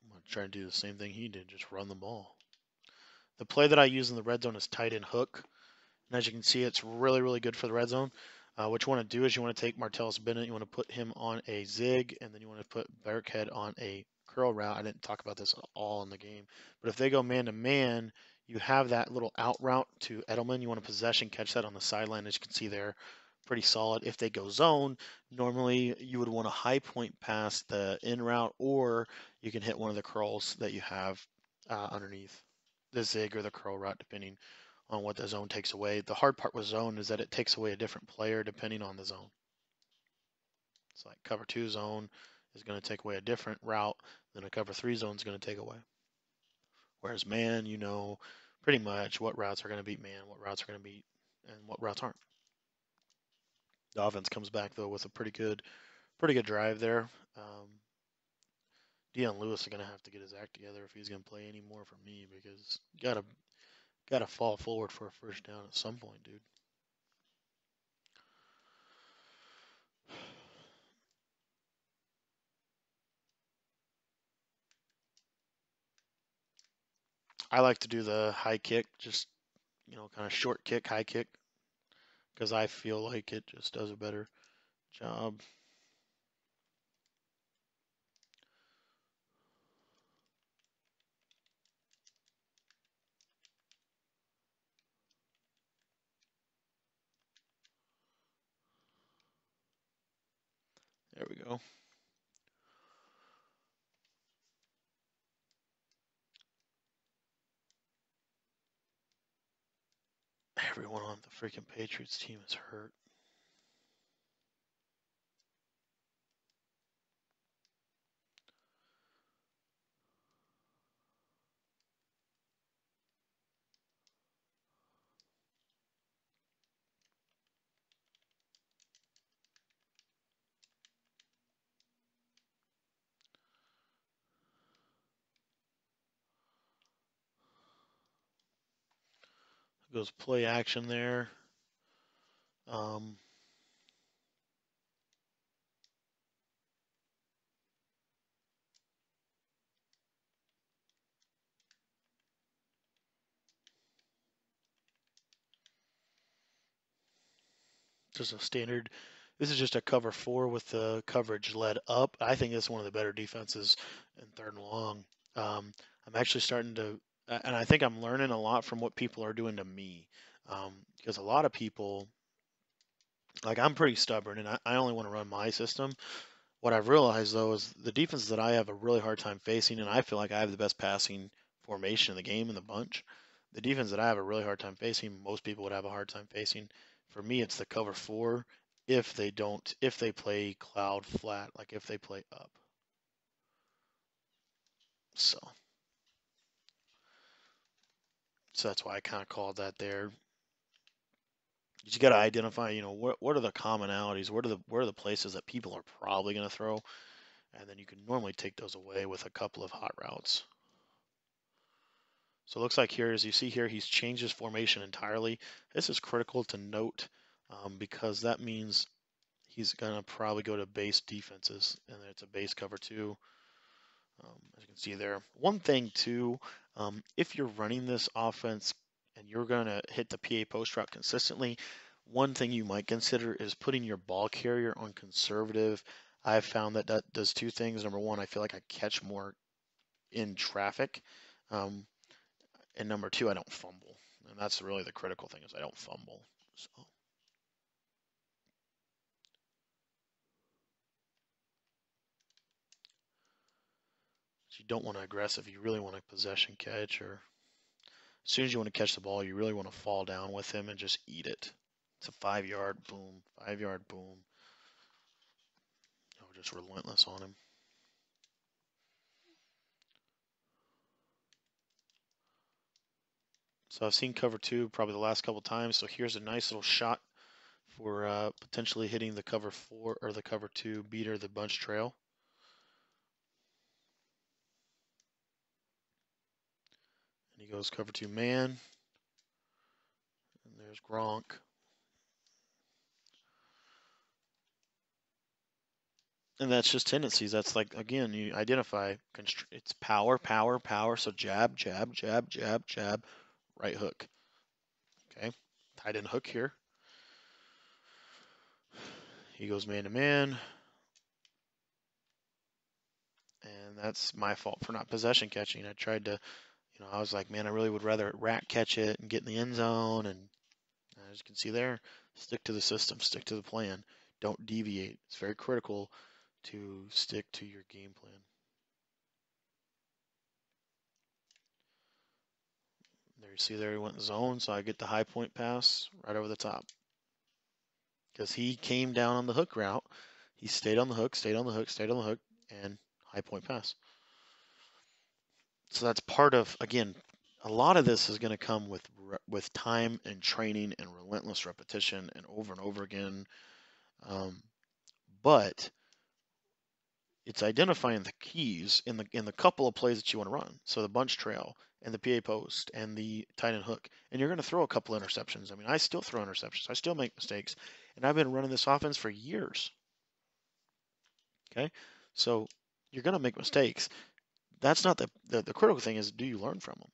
I'm going to try to do the same thing he did, just run the ball. The play that I use in the red zone is tight end hook. And as you can see, it's really, really good for the red zone. What you want to do is you want to take Martellus Bennett, you want to put him on a zig, and then you want to put Burkhead on a curl route. I didn't talk about this at all in the game. But if they go man-to-man, you have that little out route to Edelman. You want to possession, catch that on the sideline, as you can see there. Pretty solid. If they go zone, normally you would want a high point pass the in route, or you can hit one of the curls that you have underneath the zig or the curl route, depending on what the zone takes away. The hard part with zone is that it takes away a different player depending on the zone. It's like cover 2 zone is going to take away a different route than a cover 3 zone is going to take away. Whereas man, you know pretty much what routes are going to beat man, what routes are going to beat, and what routes aren't. The offense comes back though with a pretty good drive there. Dion Lewis is going to have to get his act together if he's going to play any more for me, because you gotta fall forward for a first down at some point, dude. I like to do the high kick, just kind of short kick, high kick, because I feel like it just does a better job. There we go. Everyone on the freaking Patriots team is hurt. Goes play action there. Just a standard. This is just a cover 4 with the coverage led up. I think it's one of the better defenses in 3rd and long. I'm actually starting to, and I think I'm learning a lot from what people are doing to me, because a lot of people, like I'm pretty stubborn, and I only want to run my system. What I've realized though is the defense that I have a really hard time facing, and I feel like I have the best passing formation in the game in the bunch. The defense that I have a really hard time facing, most people would have a hard time facing. For me, it's the cover 4 if they play cloud flat, like if they play up. So that's why I kind of called that there. You got to identify, what are the commonalities? Where are the places that people are probably going to throw? And then you can normally take those away with a couple of hot routes. So it looks like here, as you see here, he's changed his formation entirely. This is critical to note because that means he's going to probably go to base defenses, and it's a base cover 2. As you can see there. One thing too, if you're running this offense and you're going to hit the PA post route consistently, one thing you might consider is putting your ball carrier on conservative I've found that that does two things. Number one, I feel like I catch more in traffic. Um, and number two, I don't fumble. And that's really the critical thing is I don't fumble. So you don't want to aggressive. You really want to possession catch, or as soon as you want to catch the ball, you really want to fall down with him and just eat it. It's a 5 yard boom, 5 yard boom. Just relentless on him. So I've seen cover two probably the last couple times. So here's a nice little shot for potentially hitting the cover four or the cover two beater, the bunch trail. And he goes cover two man. And there's Gronk. And that's just tendencies. That's like, again, you identify, it's power, power, power. So jab, jab, jab, jab, jab, right hook. Okay. Tight end hook here. He goes man to man. And that's my fault for not possession catching. I tried to, I was like, man, I really would rather rat catch it and get in the end zone. And as you can see there, stick to the system, stick to the plan. Don't deviate. It's very critical to stick to your game plan. There you see there he went zone, so I get the high point pass right over the top. Because he came down on the hook route. He stayed on the hook, stayed on the hook, stayed on the hook, and high point pass. So that's part of, again, a lot of this is going to come with time and training and relentless repetition and over again. But it's identifying the keys in the couple of plays that you want to run. So the bunch trail and the PA post and the tight end hook, and you're going to throw a couple interceptions. I mean, I still throw interceptions. I still make mistakes, and I've been running this offense for years. Okay, so you're going to make mistakes. That's not the critical thing. Is do you learn from them?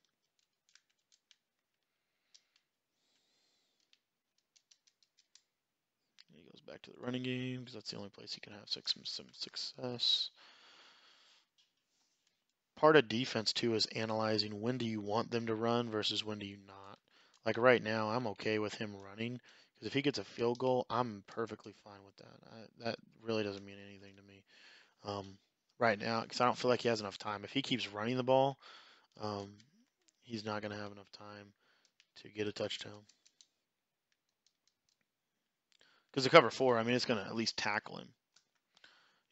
He goes back to the running game because that's the only place he can have some success. Part of defense too is analyzing when do you want them to run versus when do you not. Like right now, I'm okay with him running because if he gets a field goal, I'm perfectly fine with that. That really doesn't mean anything to me right now because I don't feel like he has enough time. If he keeps running the ball, um, he's not going to have enough time to get a touchdown. Because the cover four, I mean, it's going to at least tackle him.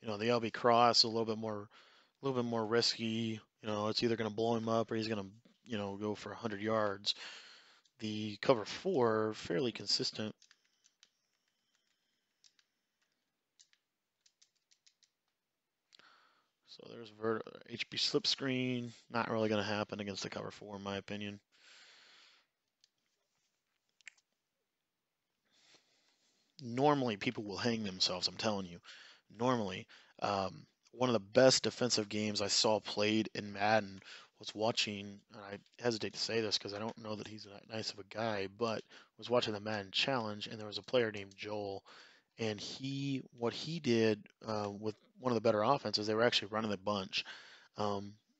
The LB cross a little bit more risky. It's either going to blow him up or he's going to, go for 100 yards. The cover four, fairly consistent. So there's HB slip screen. Not really going to happen against the cover four, in my opinion. Normally, people will hang themselves, I'm telling you. Normally, one of the best defensive games I saw played in Madden was watching, and I hesitate to say this because I don't know that he's that nice of a guy, but was watching the Madden Challenge, and there was a player named Joel, and what he did with one of the better offenses, they were actually running the bunch.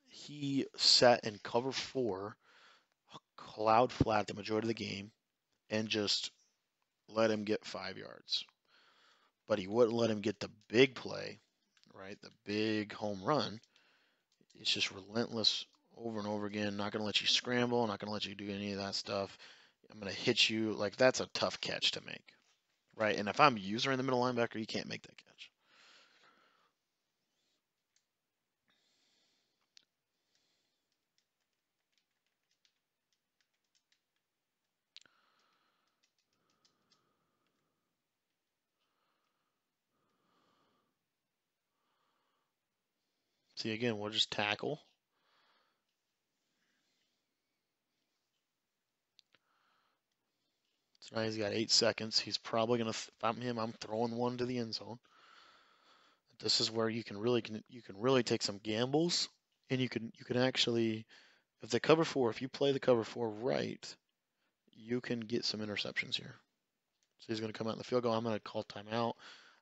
He sat in cover four, cloud flat the majority of the game, and just let him get 5 yards. But he wouldn't let him get the big play, right? The big home run. It's just relentless over and over again. Not going to let you scramble. Not going to let you do any of that stuff. I'm going to hit you. Like, that's a tough catch to make, right? And if I'm a user in the middle linebacker, you can't make that catch. See, again, we'll just tackle. So now he's got 8 seconds. He's probably going to, if I'm him, I'm throwing one to the end zone. This is where you can really take some gambles, and you can actually, if the cover four, if you play the cover four right, you can get some interceptions here. So he's going to come out in the field goal. I'm going to call timeout.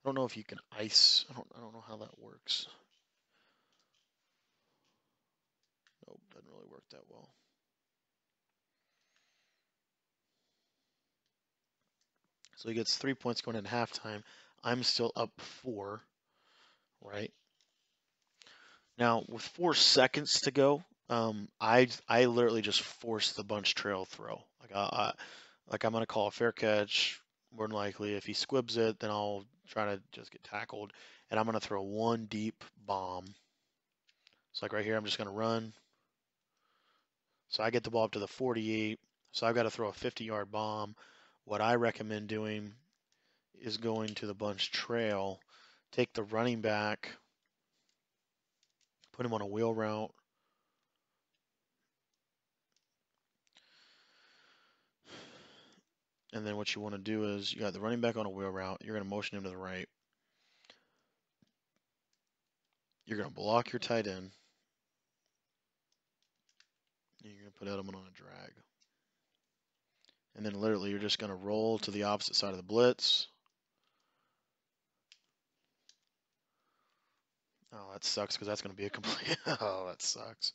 I don't know if you can ice. I don't know how that works. Nope, doesn't really work that well. So he gets 3 points going into halftime. I'm still up 4, right? Now with 4 seconds to go, I literally just forced the bunch trail throw. Like I'm gonna call a fair catch. More than likely, if he squibs it, then I'll try to just get tackled, and I'm gonna throw one deep bomb. So like right here, I'm just gonna run. So I get the ball up to the 48. So I've got to throw a 50-yard bomb. What I recommend doing is going to the bunch trail, take the running back, put him on a wheel route. And then what you want to do is you got the running back on a wheel route. You're going to motion him to the right. You're going to block your tight end. And you're going to put Edelman on a drag. And then literally you're just going to roll to the opposite side of the blitz. Oh, that sucks because that's going to be a complete. Oh, that sucks.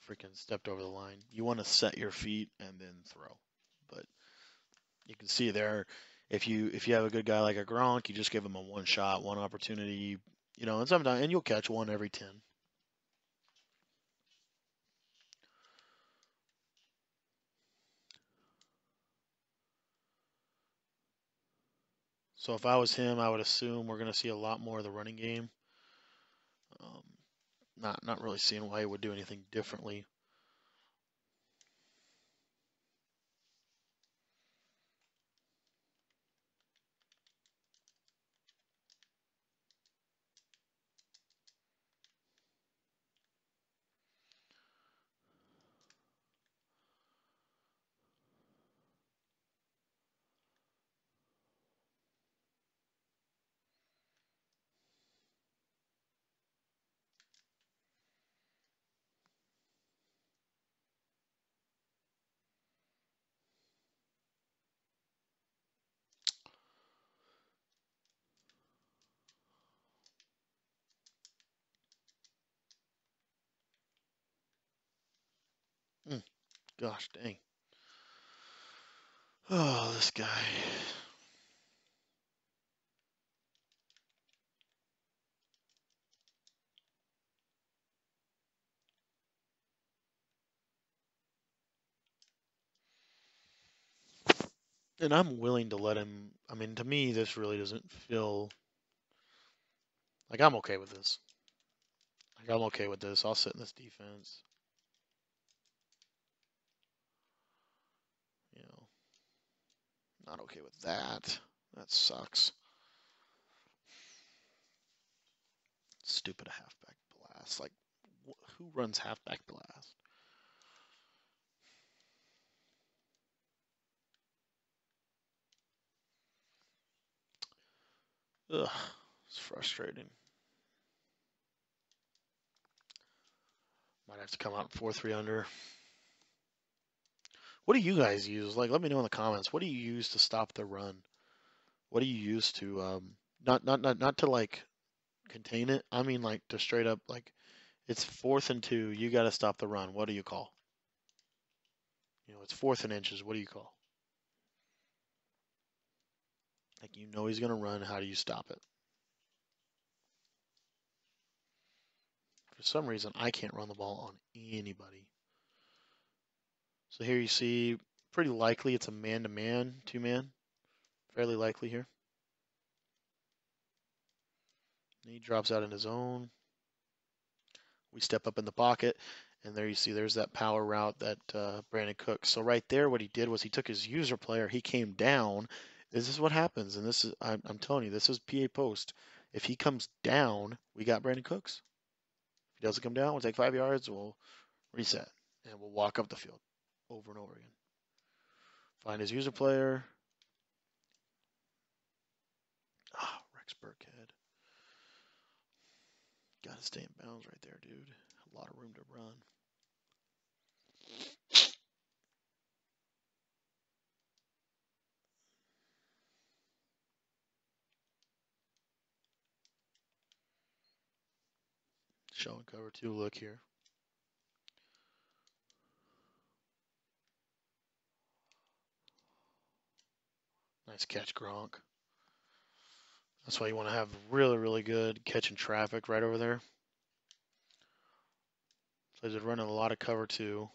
Freaking stepped over the line. You want to set your feet and then throw. But you can see there, if you have a good guy like a Gronk, you just give him a one shot, one opportunity, and sometimes you'll catch one every 10. So if I was him, I would assume we're going to see a lot more of the running game. Not really seeing why he would do anything differently. Gosh dang. Oh, this guy. And I'm willing to let him. I mean, to me, this really doesn't feel like I'm okay with this. Like I'm okay with this. I'll sit in this defense. You know, not okay with that. That sucks. Stupid halfback blast. Like, who runs halfback blast? Ugh, it's frustrating. Might have to come out 4-3 under. What do you guys use? Like, let me know in the comments. What do you use to stop the run? What do you use to not to like contain it? I mean like to straight up like it's 4th and 2. You got to stop the run. What do you call? It's 4th and inches. What do you call? Like he's gonna run. How do you stop it? For some reason, I can't run the ball on anybody. So here you see, pretty likely it's a man-to-man, 2-man. Fairly likely here. And he drops out in his own. We step up in the pocket, and there you see there's that power route that Brandon Cooks. So right there, what he did was he took his user player, he came down. This is what happens, and this is I'm telling you, this is PA post. If he comes down, we got Brandon Cooks. If he doesn't come down, we'll take 5 yards, we'll reset, and we'll walk up the field over and over again. Find his user player. Ah, Rex Burkhead. Got to stay in bounds right there, dude. A lot of room to run. showing cover 2 look here. Nice catch, Gronk. That's why you want to have really, really good catching traffic right over there. So he's running a lot of cover 2.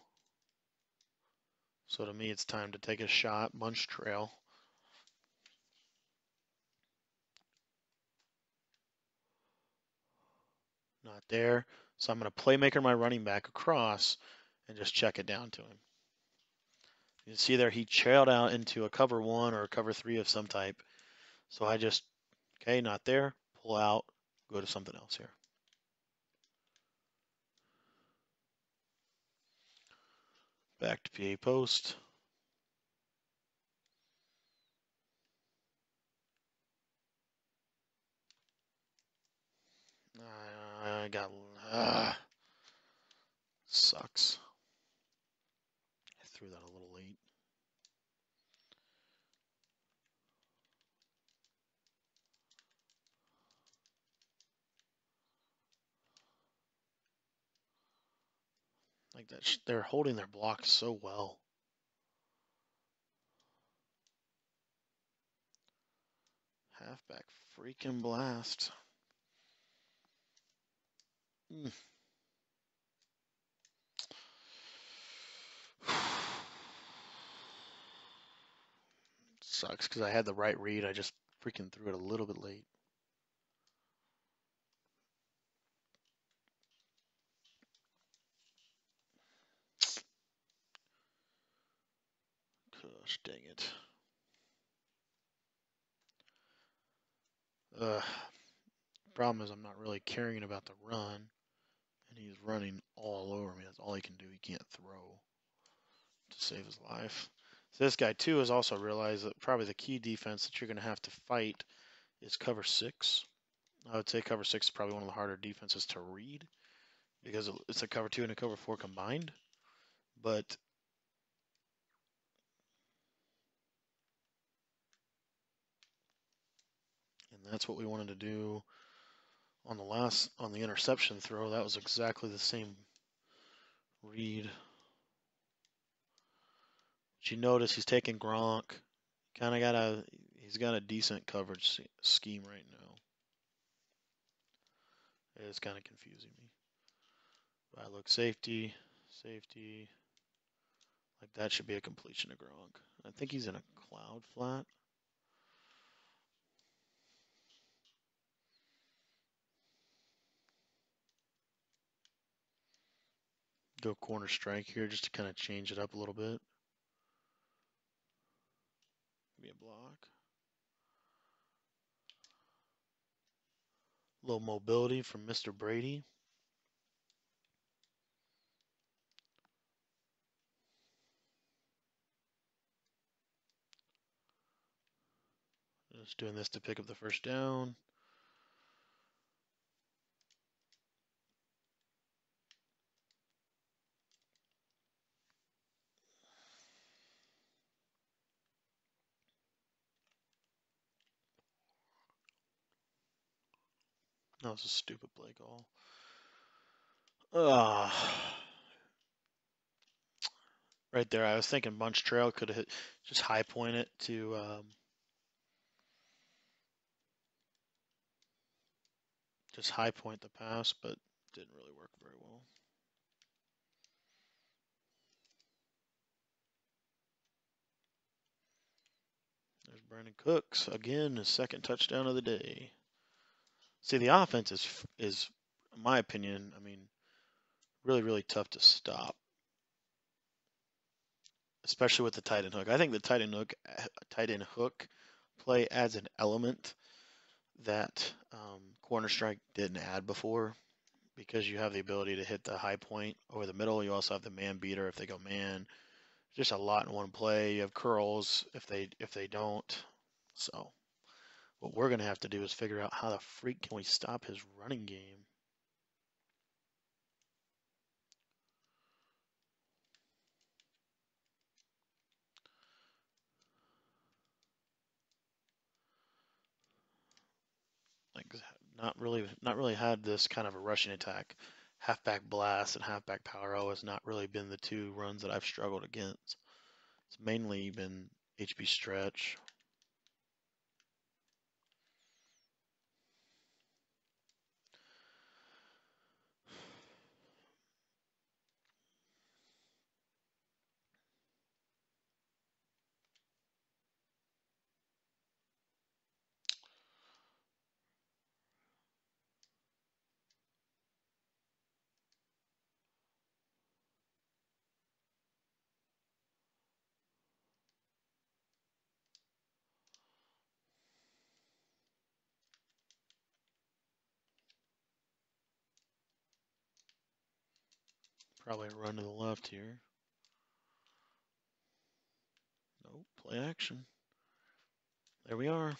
So to me, it's time to take a shot, bunch trail. Not there. So I'm going to playmaker my running back across and just check it down to him. You can see there he trailed out into a cover 1 or a cover 3 of some type. So I just, okay, not there, pull out, go to something else here. Back to PA post. I got, sucks. I threw that a little late. Like that, they're holding their blocks so well. Halfback freaking blast. Sucks because I had the right read. I just freaking threw it a little bit late. Gosh, dang it. Problem is I'm not really caring about the run, and he's running all over me. That's all he can do. He can't throw to save his life. So this guy too has also realized that probably the key defense that you're going to have to fight is cover 6. I would say cover 6 is probably one of the harder defenses to read because it's a cover 2 and a cover 4 combined. But and that's what we wanted to do on the interception throw. That was exactly the same read. But you notice he's taking Gronk. He's got a decent coverage scheme right now. It's kind of confusing me. But I look safety. Like that should be a completion to Gronk. I think he's in a cloud flat. Go corner strike here just to kind of change it up a little bit. Be a block. A little mobility from Mr. Brady. Just doing this to pick up the first down. That was a stupid play call. Right there, I was thinking bunch trail could have hit, just high point it to just high point the pass, but didn't really work very well. There's Brandon Cooks again, his second touchdown of the day. See, the offense is, in my opinion, I mean, really, really tough to stop, especially with the tight end hook. I think the tight end hook play adds an element that corner strike didn't add before, because you have the ability to hit the high point over the middle. You also have the man beater if they go man. Just a lot in one play. You have curls if they don't. So what we're gonna have to do is figure out how the freak can we stop his running game. Like not really had this kind of a rushing attack. halfback blast and halfback power O has not really been the two runs that I've struggled against. It's mainly been HB stretch. Probably a run to the left here. Nope, play action. There we are.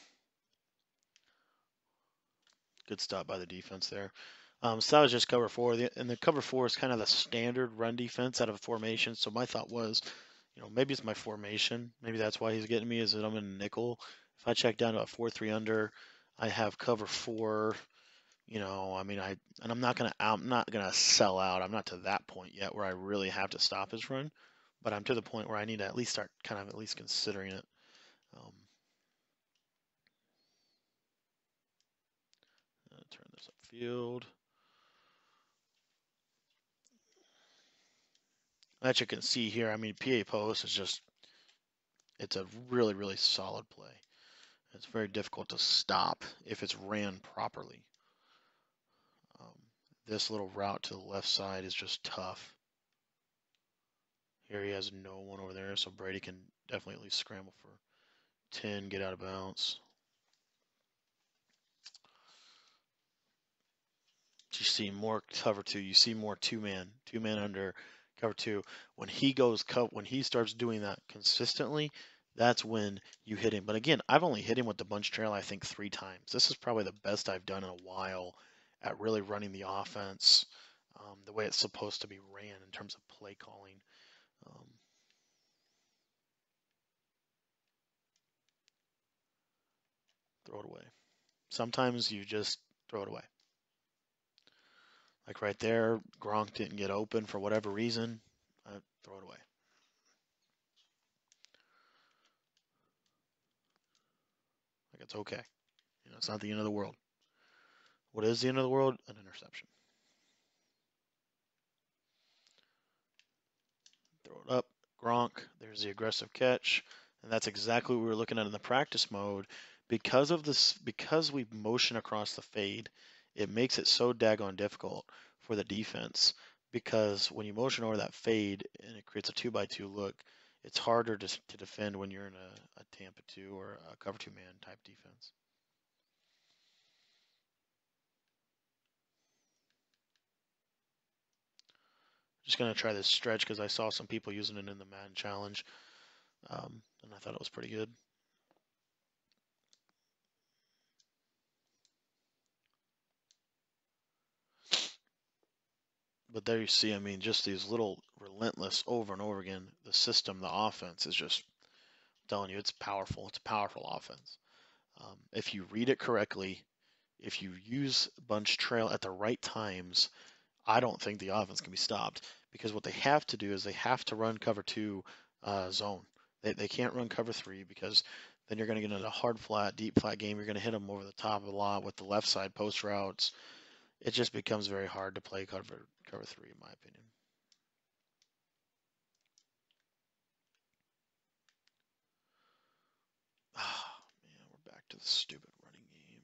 Good stop by the defense there. So that was just cover four. And the cover four is kind of the standard run defense out of a formation. So my thought was, maybe it's my formation. Maybe that's why he's getting me, is that I'm in nickel. If I check down to a 4-3 under, I have cover four. I mean, I'm not gonna sell out. I'm not to that point yet where I really have to stop his run, but I'm to the point where I need to at least start kind of at least considering it. Turn this upfield. As you can see here, I mean, PA post is just, it's a really, really solid play. It's very difficult to stop if it's ran properly. This little route to the left side is just tough. Here he has no one over there, so Brady can definitely at least scramble for 10, get out of bounds. You see more cover two. You see more two-man under cover two. When he starts doing that consistently, that's when you hit him. But again, I've only hit him with the bunch trail, I think, 3 times. This is probably the best I've done in a while at really running the offense the way it's supposed to be ran in terms of play calling. Throw it away. Sometimes you just throw it away. Like right there, Gronk didn't get open for whatever reason. Throw it away. Like, it's okay. It's not the end of the world. What is the end of the world? An interception. Throw it up. Gronk. There's the aggressive catch. And that's exactly what we were looking at in the practice mode. Because we motion across the fade, it makes it so daggone difficult for the defense. Because when you motion over that fade and it creates a 2x2 look, it's harder to defend when you're in a Tampa 2 or a cover 2 man type defense. Just going to try this stretch because I saw some people using it in the Madden Challenge, and I thought it was pretty good. But there you see, I mean, just these little relentless over and over again. The system, the offense is just, I'm telling you, it's powerful. It's a powerful offense. If you read it correctly, if you use bunch trail at the right times, I don't think the offense can be stopped, because what they have to do is they have to run cover 2 zone. They can't run cover 3, because then you're going to get into a hard flat, deep flat game. You're going to hit them over the top of the lot with the left side post routes. It just becomes very hard to play cover 3, in my opinion. Ah, man, we're back to the stupid running game.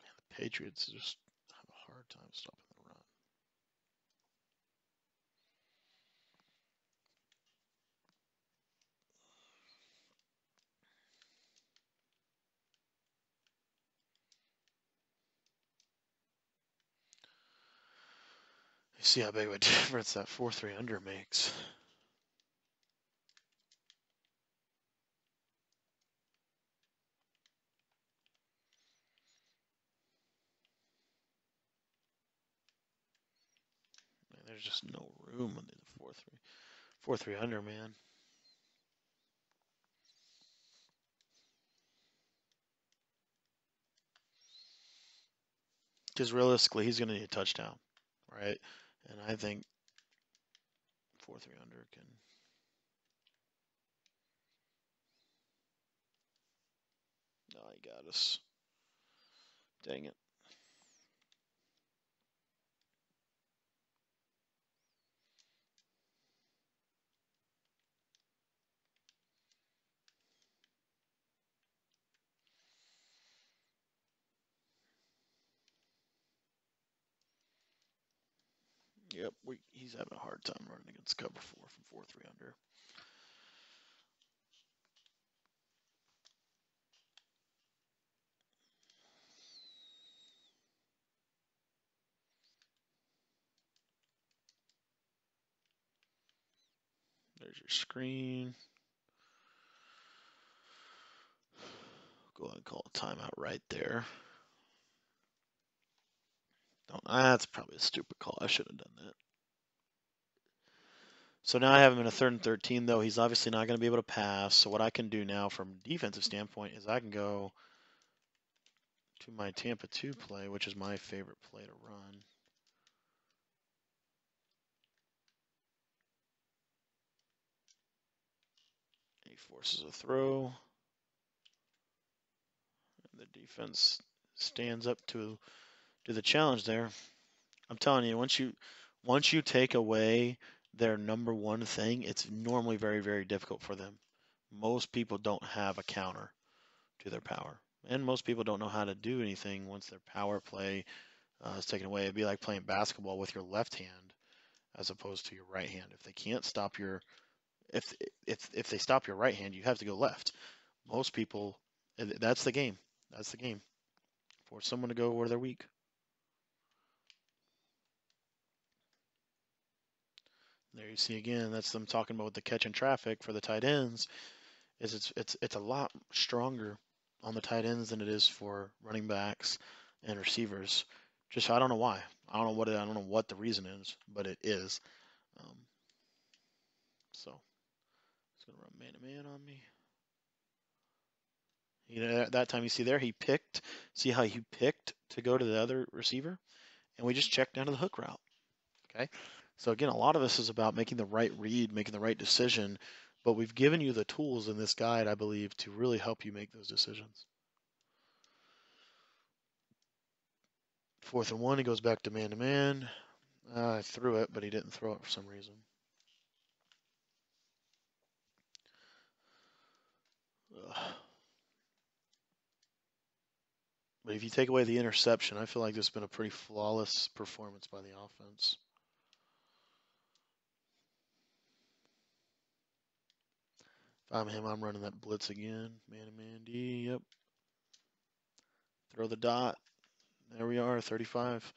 Man, the Patriots just have a hard time stopping the run. You see how big of a difference that 4-3 under makes. There's just no room in the 4-3 man. Because realistically, he's going to need a touchdown, right? And I think 4-3 can. No, he got us. Dang it. Yep, he's having a hard time running against cover 4 from 4-3 under. There's your screen. Go ahead and call a timeout right there. That's probably a stupid call. I should have done that. So now I have him in a 3rd and 13, though. He's obviously not going to be able to pass. So what I can do now from a defensive standpoint is I can go to my Tampa 2 play, which is my favorite play to run. He forces a throw. And the defense stands up to the challenge there. I'm telling you, once you take away their number one thing, it's normally very, very difficult for them. Most people don't have a counter to their power. And most people don't know how to do anything once their power play is taken away. It'd be like playing basketball with your left hand as opposed to your right hand. If they can't stop if they stop your right hand, you have to go left. Most people, that's the game. That's the game. Force someone to go where they're weak. There you see again, that's them talking about the catch and traffic for the tight ends. It's a lot stronger on the tight ends than it is for running backs and receivers. Just I don't know why. I don't know what the reason is, but it is. So it's gonna run man-to-man on me. That time you see there, he picked. See how he picked to go to the other receiver, and we just checked down to the hook route. Okay. So again, a lot of this is about making the right read, making the right decision, but we've given you the tools in this guide, I believe, to really help you make those decisions. 4th and 1, he goes back to man-to-man. I threw it, but he didn't throw it for some reason. Ugh. But if you take away the interception, I feel like this has been a pretty flawless performance by the offense. If I'm him, I'm running that blitz again. Man-to-man D, yep. Throw the dot. There we are, 35.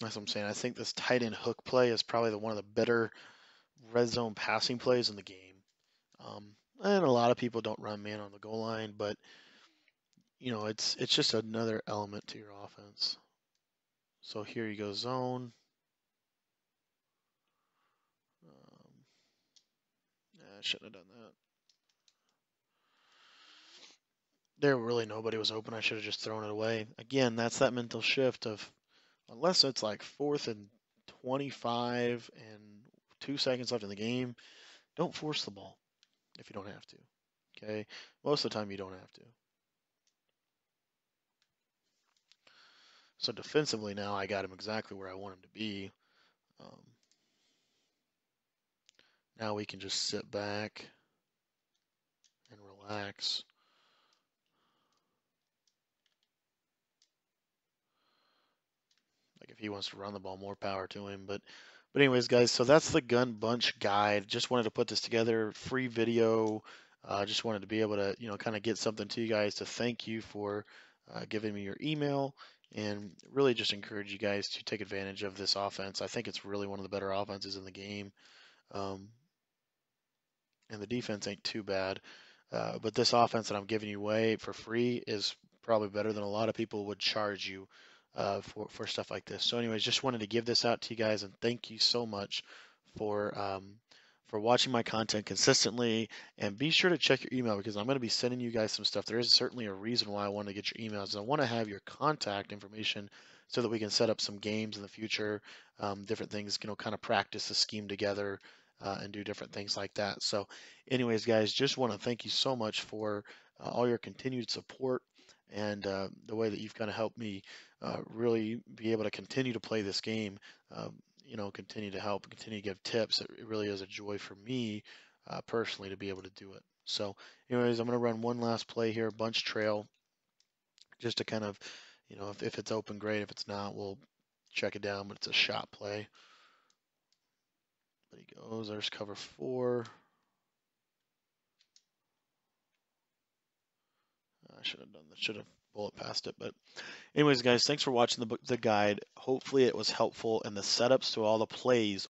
That's what I'm saying. I think this tight end hook play is probably one of the better red zone passing plays in the game. And a lot of people don't run man on the goal line, but it's just another element to your offense. So here you go, zone. I shouldn't have done that. There really nobody was open. I should have just thrown it away. Again, that's that mental shift of unless it's like 4th and 25 and 2 seconds left in the game, don't force the ball if you don't have to. Okay? Most of the time you don't have to. So defensively now I got him exactly where I want him to be. Now we can just sit back and relax. Like if he wants to run the ball, more power to him. But anyways, guys, so that's the gun bunch guide. Just wanted to put this together, free video. Just wanted to be able to, kind of get something to you guys to thank you for giving me your email, and really just encourage you guys to take advantage of this offense. I think it's really one of the better offenses in the game, and the defense ain't too bad. But this offense that I'm giving you away for free is probably better than a lot of people would charge you for stuff like this. So, anyways, just wanted to give this out to you guys, and thank you so much for for watching my content consistently. And be sure to check your email because I'm going to be sending you guys some stuff. There is certainly a reason why I want to get your emails. I want to have your contact information so that we can set up some games in the future, different things, kind of practice the scheme together. And do different things like that. So, anyways, guys, just want to thank you so much for all your continued support and the way that you've kind of helped me really be able to continue to play this game. Continue to help, continue to give tips. It really is a joy for me personally to be able to do it. So, anyways, I'm going to run one last play here, bunch trail, just to kind of, if it's open, great. If it's not, we'll check it down, but it's a shot play. But he goes, there's cover 4. I should have done that. Should have bullet passed it. But anyways, guys, thanks for watching the guide. Hopefully it was helpful, and the setups to all the plays